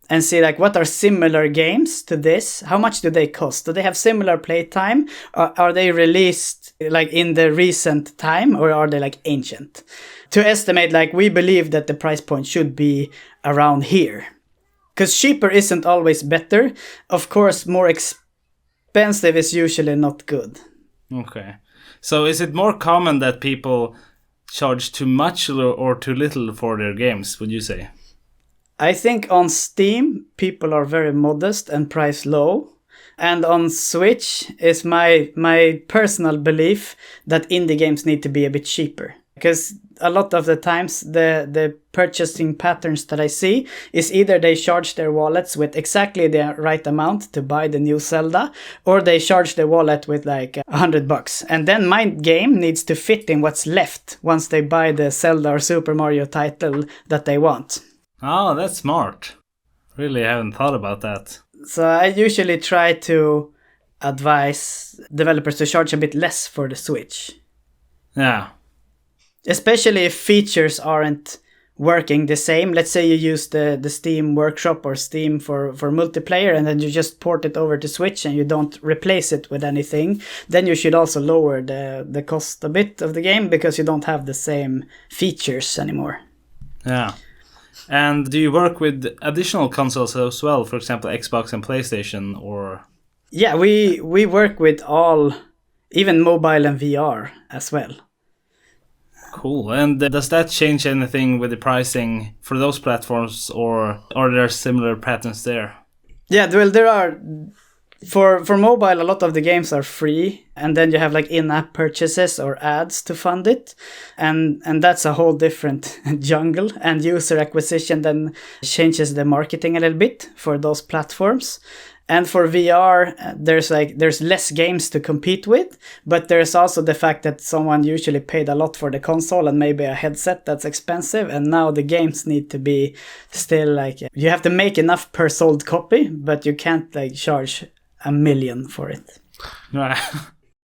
and see like what are similar games to this? How much do they cost? Do they have similar playtime? Are they released like in the recent time, or are they like ancient? To estimate, like we believe that the price point should be around here. Because cheaper isn't always better. Of course, more expensive is usually not good. Okay. So is it more common that people charge too much or too little for their games, would you say? I think on Steam, people are very modest and price low. And on Switch is my personal belief that indie games need to be a bit cheaper. Because a lot of the times the purchasing patterns that I see is either they charge their wallets with exactly the right amount to buy the new Zelda, or they charge the wallet with like $100. And then my game needs to fit in what's left once they buy the Zelda or Super Mario title that they want. Oh, that's smart. Really, I haven't thought about that. So I usually try to advise developers to charge a bit less for the Switch. Yeah. Especially if features aren't working the same. Let's say you use the Steam Workshop or Steam for multiplayer, and then you just port it over to Switch and you don't replace it with anything. Then you should also lower the cost a bit of the game, because you don't have the same features anymore. Yeah. And do you work with additional consoles as well? For example, Xbox and PlayStation, or? Yeah, we work with all, even mobile and VR as well. Cool. And does that change anything with the pricing for those platforms, or are there similar patterns there? Yeah, well, there are. For mobile, a lot of the games are free, and then you have like in-app purchases or ads to fund it, and that's a whole different jungle. And user acquisition then changes the marketing a little bit for those platforms. And for VR, there's less games to compete with, but there's also the fact that someone usually paid a lot for the console and maybe a headset that's expensive, and now the games need to be still like, you have to make enough per sold copy, but you can't like charge $1 million for it. Right.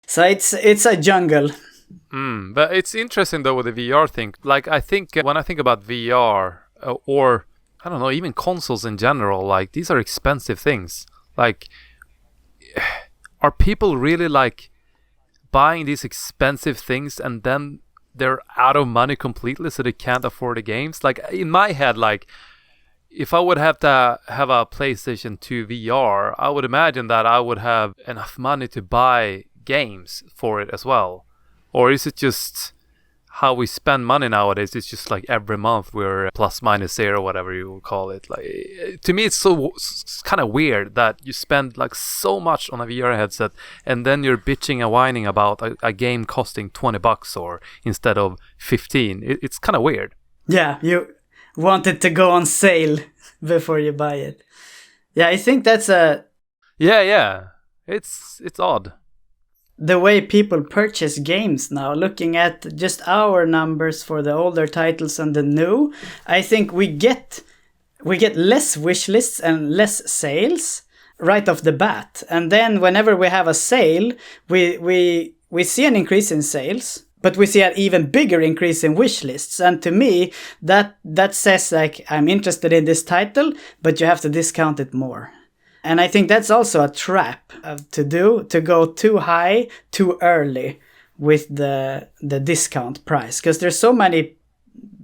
So it's a jungle. But it's interesting though with the VR thing. Like I think when I think about VR or I don't know, even consoles in general, like these are expensive things. Like, are people really like buying these expensive things and then they're out of money completely, so they can't afford the games. Like in my head, like if I would have to have a PlayStation 2 VR, I would imagine that I would have enough money to buy games for it as well. Or is it just how we spend money nowadays? It's just like every month we're plus minus zero, whatever you will call it. Like to me, it's kind of weird that you spend like so much on a VR headset and then you're bitching and whining about a game costing $20 or instead of 15. It's kind of weird. Yeah, you want it to go on sale before you buy it. Yeah, I think that's yeah. It's odd. The way people purchase games now, looking at just our numbers for the older titles and the new, I think we get less wish lists and less sales right off the bat. And then whenever we have a sale, we see an increase in sales, but we see an even bigger increase in wish lists. And to me, that says like, I'm interested in this title, but you have to discount it more. And I think that's also a trap to go too high, too early with the discount price. Because there's so many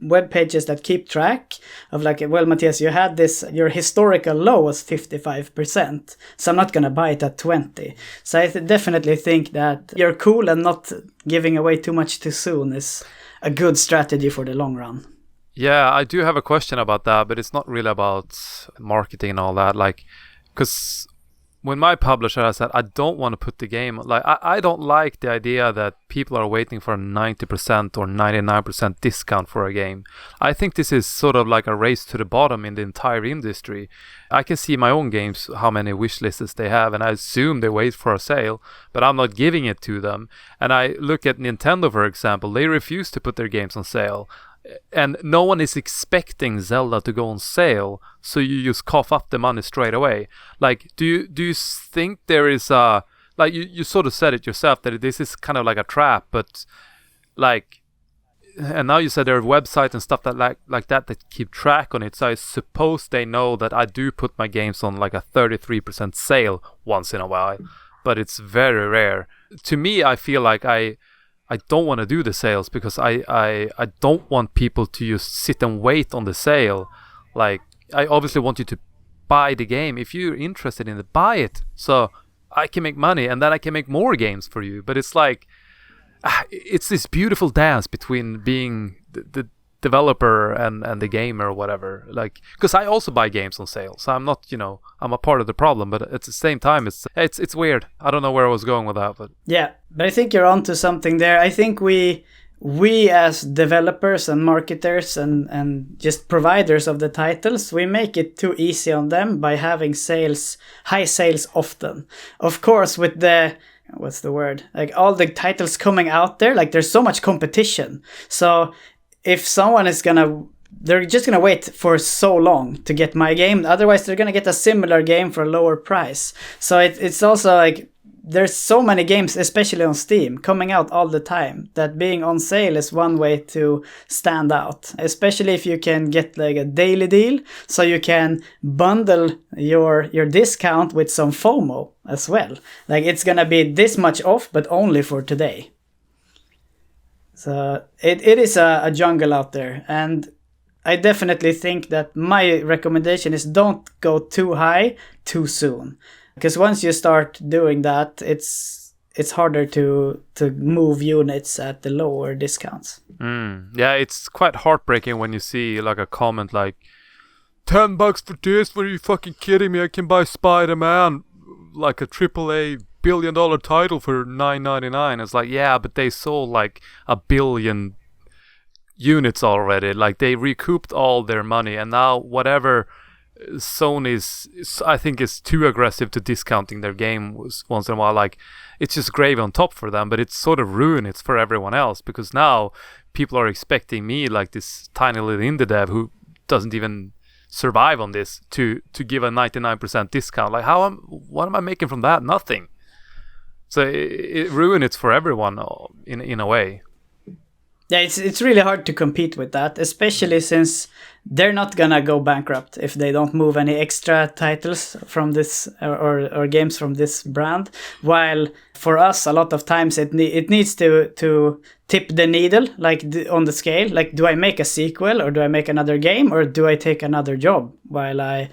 web pages that keep track of like, well, Mattias, you had this, your historical low was 55%. So I'm not going to buy it at 20. So I definitely think that you're cool and not giving away too much too soon is a good strategy for the long run. Yeah, I do have a question about that, but it's not really about marketing and all that. Like, because when my publisher, I said, I don't want to put the game, like, I don't like the idea that people are waiting for a 90% or 99% discount for a game. I think this is sort of like a race to the bottom in the entire industry. I can see my own games, how many wish lists they have, and I assume they wait for a sale, but I'm not giving it to them. And I look at Nintendo, for example, they refuse to put their games on sale. And no one is expecting Zelda to go on sale, so you just cough up the money straight away. Like, do you think there is a, like, you sort of said it yourself that this is kind of like a trap, but like, and now you said there are websites and stuff that like that keep track on it, so I suppose they know that I do put my games on like a 33% sale once in a while, but it's very rare. To me, I feel like I don't want to do the sales because I don't want people to just sit and wait on the sale. Like, I obviously want you to buy the game. If you're interested in it, buy it. So I can make money and then I can make more games for you. But it's like, it's this beautiful dance between being the developer and the gamer or whatever. Like, because I also buy games on sale. So I'm not, I'm a part of the problem, but at the same time, it's weird. I don't know where I was going with that, but yeah, but I think you're onto something there. I think we as developers and marketers and just providers of the titles, we make it too easy on them by having high sales often. Of course, with the like all the titles coming out there, like there's so much competition. So if someone they're just gonna wait for so long to get my game. Otherwise, they're gonna get a similar game for a lower price. So it's also like there's so many games, especially on Steam, coming out all the time, that being on sale is one way to stand out. Especially if you can get like a daily deal, so you can bundle your discount with some FOMO as well. Like it's gonna be this much off, but only for today. So it is a jungle out there, and I definitely think that my recommendation is don't go too high too soon, because once you start doing that, it's harder to move units at the lower discounts. Yeah, it's quite heartbreaking when you see like a comment like $10 for this. What, are you fucking kidding me? I can buy Spider-Man, like a AAA billion-dollar title, for $9.99. It's like, yeah, but they sold like 1 billion units already. Like, they recouped all their money, and now whatever Sony's, I think, is too aggressive to discounting their game once in a while. Like, it's just gravy on top for them, but it's sort of ruined it for everyone else, because now people are expecting me, like this tiny little indie dev who doesn't even survive on this, to give a 99% discount. Like, what am I making from that? Nothing. So it ruined it for everyone in a way. Yeah, it's really hard to compete with that, especially since they're not gonna go bankrupt if they don't move any extra titles from this or games from this brand. While for us, a lot of times it needs to tip the needle, like on the scale. Like, do I make a sequel, or do I make another game, or do I take another job while I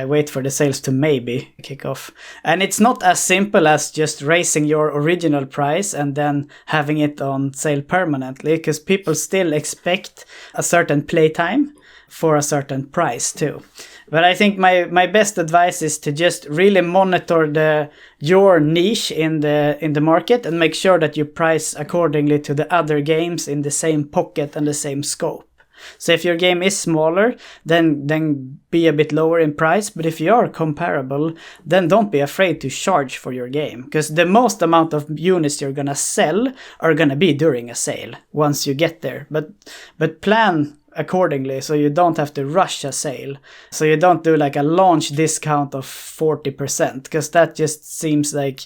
wait for the sales to maybe kick off? And it's not as simple as just raising your original price and then having it on sale permanently, because people still expect a certain playtime for a certain price too. But I think my best advice is to just really monitor your niche in the market and make sure that you price accordingly to the other games in the same pocket and the same scope. So if your game is smaller, then be a bit lower in price. But if you are comparable, then don't be afraid to charge for your game, because the most amount of units you're gonna sell are gonna be during a sale once you get there. But plan accordingly, so you don't have to rush a sale. So you don't do like a launch discount of 40%, because that just seems like,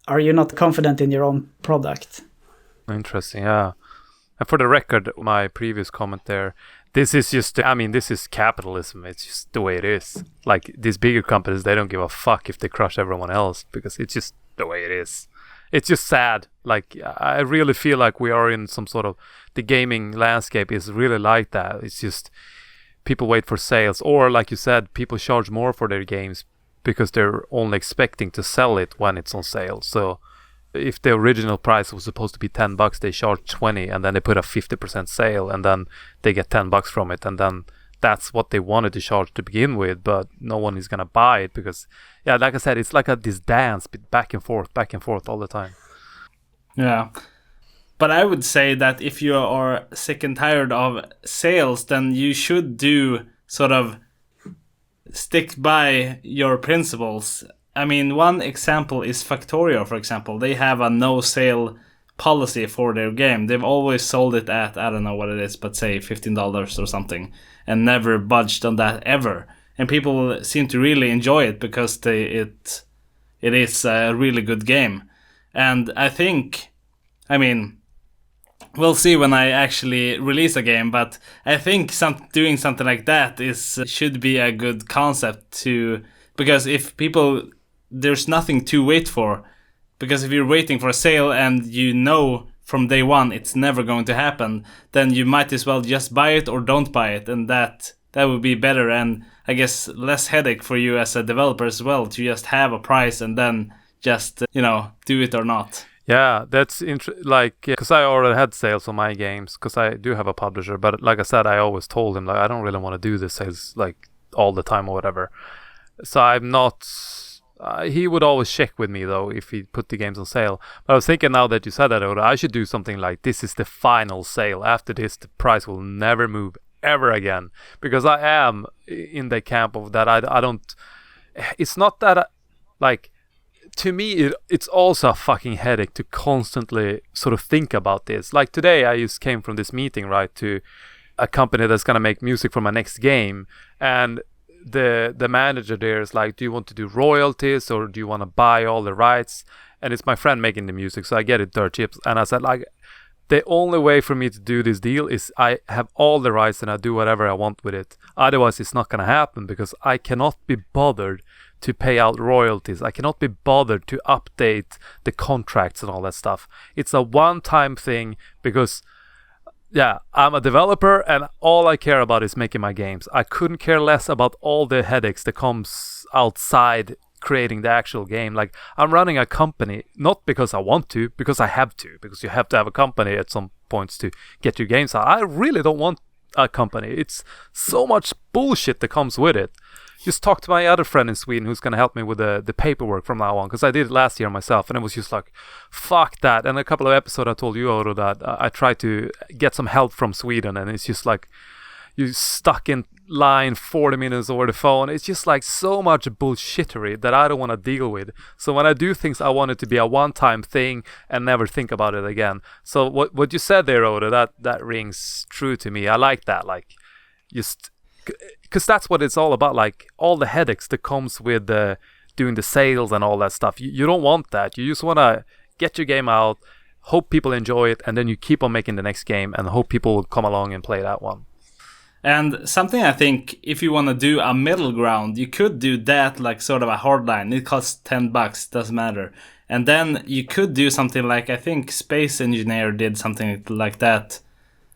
are you not confident in your own product? Interesting, yeah. And for the record, my previous comment there, this is capitalism. It's just the way it is. Like, these bigger companies, they don't give a fuck if they crush everyone else, because it's just the way it is. It's just sad. Like, I really feel like we are in some sort of, the gaming landscape is really like that. It's just people wait for sales, or like you said, people charge more for their games because they're only expecting to sell it when it's on sale. So if the original price was supposed to be $10, they charge 20, and then they put a 50% sale, and then they get $10 from it, and then that's what they wanted to charge to begin with, but no one is gonna buy it because, yeah, like I said, it's like this dance back and forth all the time. Yeah. But I would say that if you are sick and tired of sales, then you should do sort of stick by your principles. I mean, one example is Factorio, for example. They have a no sale policy for their game. They've always sold it at, I don't know what it is, but say $15 or something, and never budged on that ever. And people seem to really enjoy it because it is a really good game. And I think, I mean, we'll see when I actually release a game, but I think doing something like that should be a good concept to, because if people, there's nothing to wait for. Because if you're waiting for a sale and you know from day one it's never going to happen, then you might as well just buy it or don't buy it, and that would be better, and I guess less headache for you as a developer as well, to just have a price and then just do it or not. Yeah, that's because I already had sales on my games, because I do have a publisher, but like I said, I always told him, like, I don't really want to do the sales like all the time or whatever. So I'm not. He would always check with me though if he put the games on sale. But I was thinking, now that you said that, Oda, I should do something like, this is the final sale. After this, the price will never move ever again, because I am in the camp of that. I don't. It's not that like. To me, it's also a fucking headache to constantly sort of think about this. Like today, I just came from this meeting, right, to a company that's gonna make music for my next game, and the manager there is like, do you want to do royalties or do you want to buy all the rights? And it's my friend making the music, so I get it dirt cheap. And I said, like, the only way for me to do this deal is I have all the rights and I do whatever I want with it. Otherwise, it's not going to happen, because I cannot be bothered to pay out royalties. I cannot be bothered to update the contracts and all that stuff. It's a one-time thing, because yeah, I'm a developer and all I care about is making my games. I couldn't care less about all the headaches that comes outside creating the actual game. Like, I'm running a company, not because I want to, because I have to, because you have to have a company at some points to get your games out. I really don't want a company. It's so much bullshit that comes with it. Just talk to my other friend in Sweden who's going to help me with the paperwork from now on, because I did it last year myself, and it was just like, fuck that. And a couple of episodes I told you, Odo, that I tried to get some help from Sweden, and it's just like, you stuck in line 40 minutes over the phone. It's just like so much bullshittery that I don't want to deal with. So when I do things, I want it to be a one-time thing and never think about it again. So what you said there, Odo, that rings true to me. I like that. Like, just because that's what it's all about. Like, all the headaches that comes with doing the sales and all that stuff. You don't want that. You just want to get your game out, hope people enjoy it, and then you keep on making the next game and hope people will come along and play that one. And something I think, if you want to do a middle ground, you could do that like sort of a hardline. It costs $10, doesn't matter. And then you could do something like, I think Space Engineer did something like that,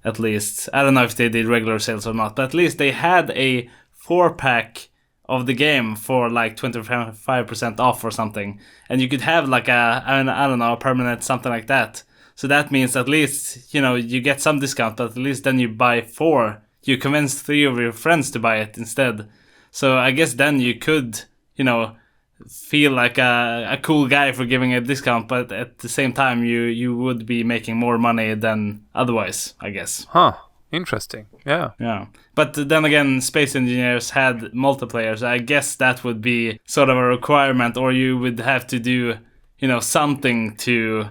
at least. I don't know if they did regular sales or not, but at least they had a 4-pack of the game for like 25% off or something. And you could have like I don't know, a permanent something like that. So that means at least, you get some discount, but at least then you buy 4. You convince 3 of your friends to buy it instead. So I guess then you could, feel like a cool guy for giving a discount, but at the same time you would be making more money than otherwise, I guess. Huh. Interesting. Yeah. Yeah. But then again, Space Engineers had multiplayer, so I guess that would be sort of a requirement, or you would have to do, something to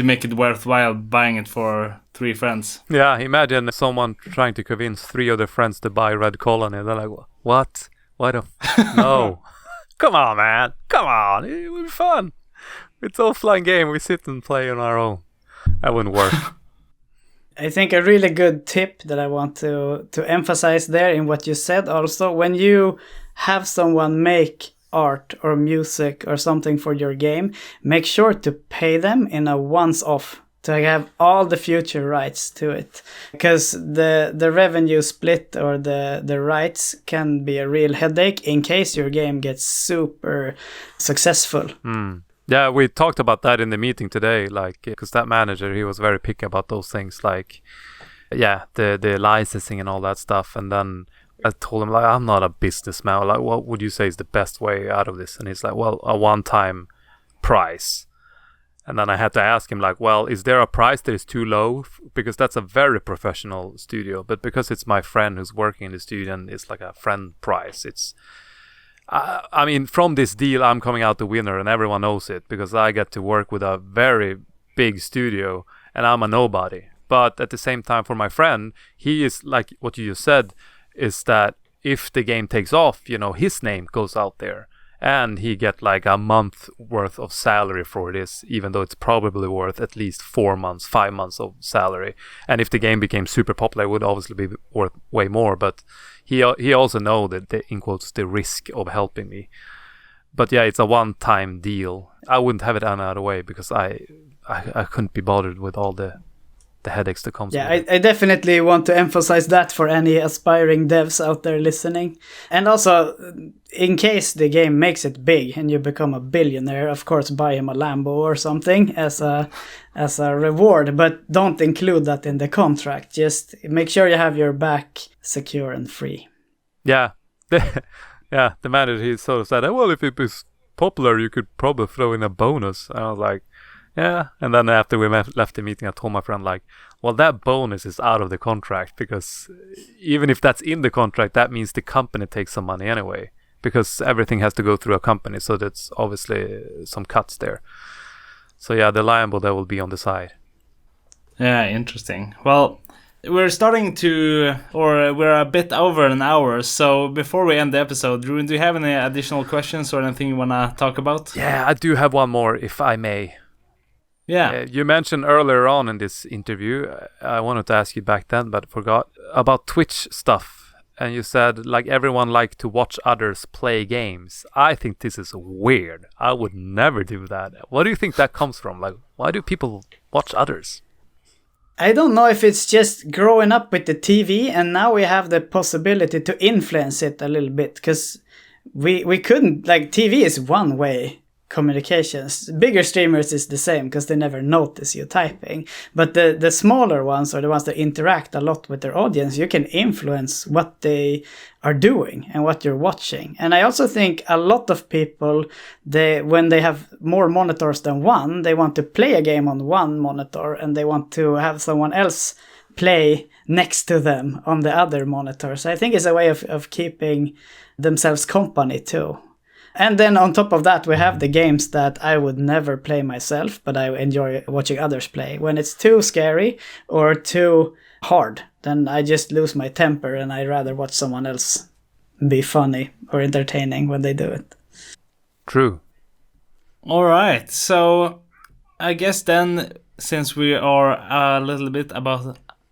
make it worthwhile buying it for 3 friends. Yeah, imagine someone trying to convince 3 of their friends to buy Red Colony. They're like, what? Why the no. Come on, man. Come on. It will be fun. It's an offline game. We sit and play on our own. That wouldn't work. I think a really good tip that I want to emphasize there in what you said also, when you have someone make art or music or something for your game, make sure to pay them in a once-off to have all the future rights to it, because the revenue split or the rights can be a real headache in case your game gets super successful. Yeah, we talked about that in the meeting today, like, because that manager, he was very picky about those things, like, yeah, the licensing and all that stuff. And then I told him, like, I'm not a businessman, like, what would you say is the best way out of this? And he's like, well, a one-time price. And then I had to ask him, like, well, is there a price that is too low? Because that's a very professional studio. But because it's my friend who's working in the studio and it's like a friend price, it's... I mean, from this deal, I'm coming out the winner and everyone knows it because I get to work with a very big studio and I'm a nobody. But at the same time, for my friend, he is, like what you just said, is that if the game takes off, his name goes out there. And he get like a month worth of salary for this, even though it's probably worth at least 4 months, 5 months of salary. And if the game became super popular, it would obviously be worth way more. But he also know that, in quotes, the risk of helping me. But yeah, it's a one-time deal. I wouldn't have it any other way because I couldn't be bothered with all the headaches that comes with it. I definitely want to emphasize that for any aspiring devs out there listening. And also, in case the game makes it big and you become a billionaire, of course, buy him a Lambo or something as a reward, but don't include that in the contract. Just make sure you have your back secure and free. Yeah. Yeah, the manager, he sort of said, well, if it was popular, you could probably throw in a bonus. And I was like, yeah. And then after we left the meeting, I told my friend, like, well, that bonus is out of the contract because even if that's in the contract, that means the company takes some money anyway because everything has to go through a company. So that's obviously some cuts there. So yeah, the liable, that will be on the side. Yeah, interesting. Well, we're we're a bit over an hour. So before we end the episode, Ruben, do you have any additional questions or anything you want to talk about? Yeah, I do have one more, if I may. Yeah. You mentioned earlier on in this interview, I wanted to ask you back then, but forgot, about Twitch stuff. And you said, like, everyone like to watch others play games. I think this is weird. I would never do that. What do you think that comes from? Like, why do people watch others? I don't know if it's just growing up with the TV and now we have the possibility to influence it a little bit because we couldn't, like, TV is one way communications. Bigger streamers is the same because they never notice you typing, but the smaller ones or the ones that interact a lot with their audience, you can influence what they are doing and what you're watching. And I also think a lot of people, when they have more monitors than one, they want to play a game on one monitor and they want to have someone else play next to them on the other monitor. So I think it's a way of keeping themselves company too. And then on top of that, we have the games that I would never play myself, but I enjoy watching others play. When it's too scary or too hard, then I just lose my temper and I'd rather watch someone else be funny or entertaining when they do it. True. All right. So I guess then, since we are a little bit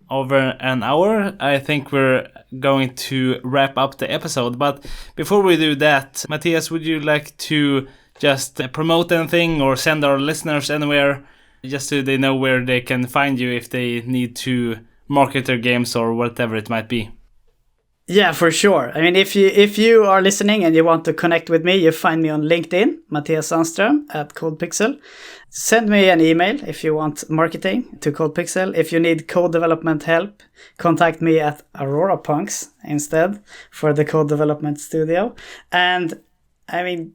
over an hour, I think we're going to wrap up the episode. But before we do that, Mattias, would you like to just promote anything or send our listeners anywhere just so they know where they can find you if they need to market their games or whatever it might be? Yeah, for sure. I mean, if you are listening and you want to connect with me, you find me on LinkedIn, Mattias Sandström at CodePixel. Send me an email if you want marketing to CodePixel. If you need code development help, contact me at Aurora Punks instead for the code development studio. And I mean,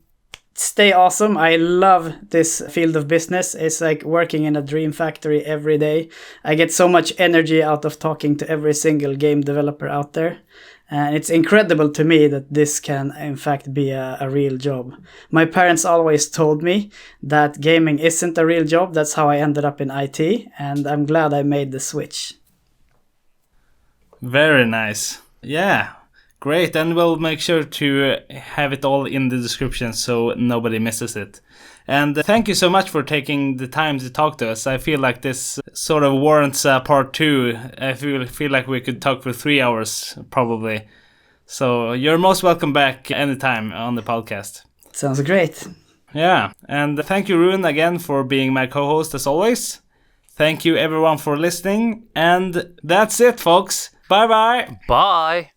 stay awesome. I love this field of business. It's like working in a dream factory every day. I get so much energy out of talking to every single game developer out there. And it's incredible to me that this can, in fact, be a real job. My parents always told me that gaming isn't a real job. That's how I ended up in IT, and I'm glad I made the switch. Very nice. Yeah, great. And we'll make sure to have it all in the description so nobody misses it. And thank you so much for taking the time to talk to us. I feel like this sort of warrants part 2. I feel like we could talk for 3 hours, probably. So you're most welcome back anytime on the podcast. Sounds great. Yeah, and thank you, Rune, again for being my co-host as always. Thank you, everyone, for listening. And that's it, folks. Bye-bye. Bye.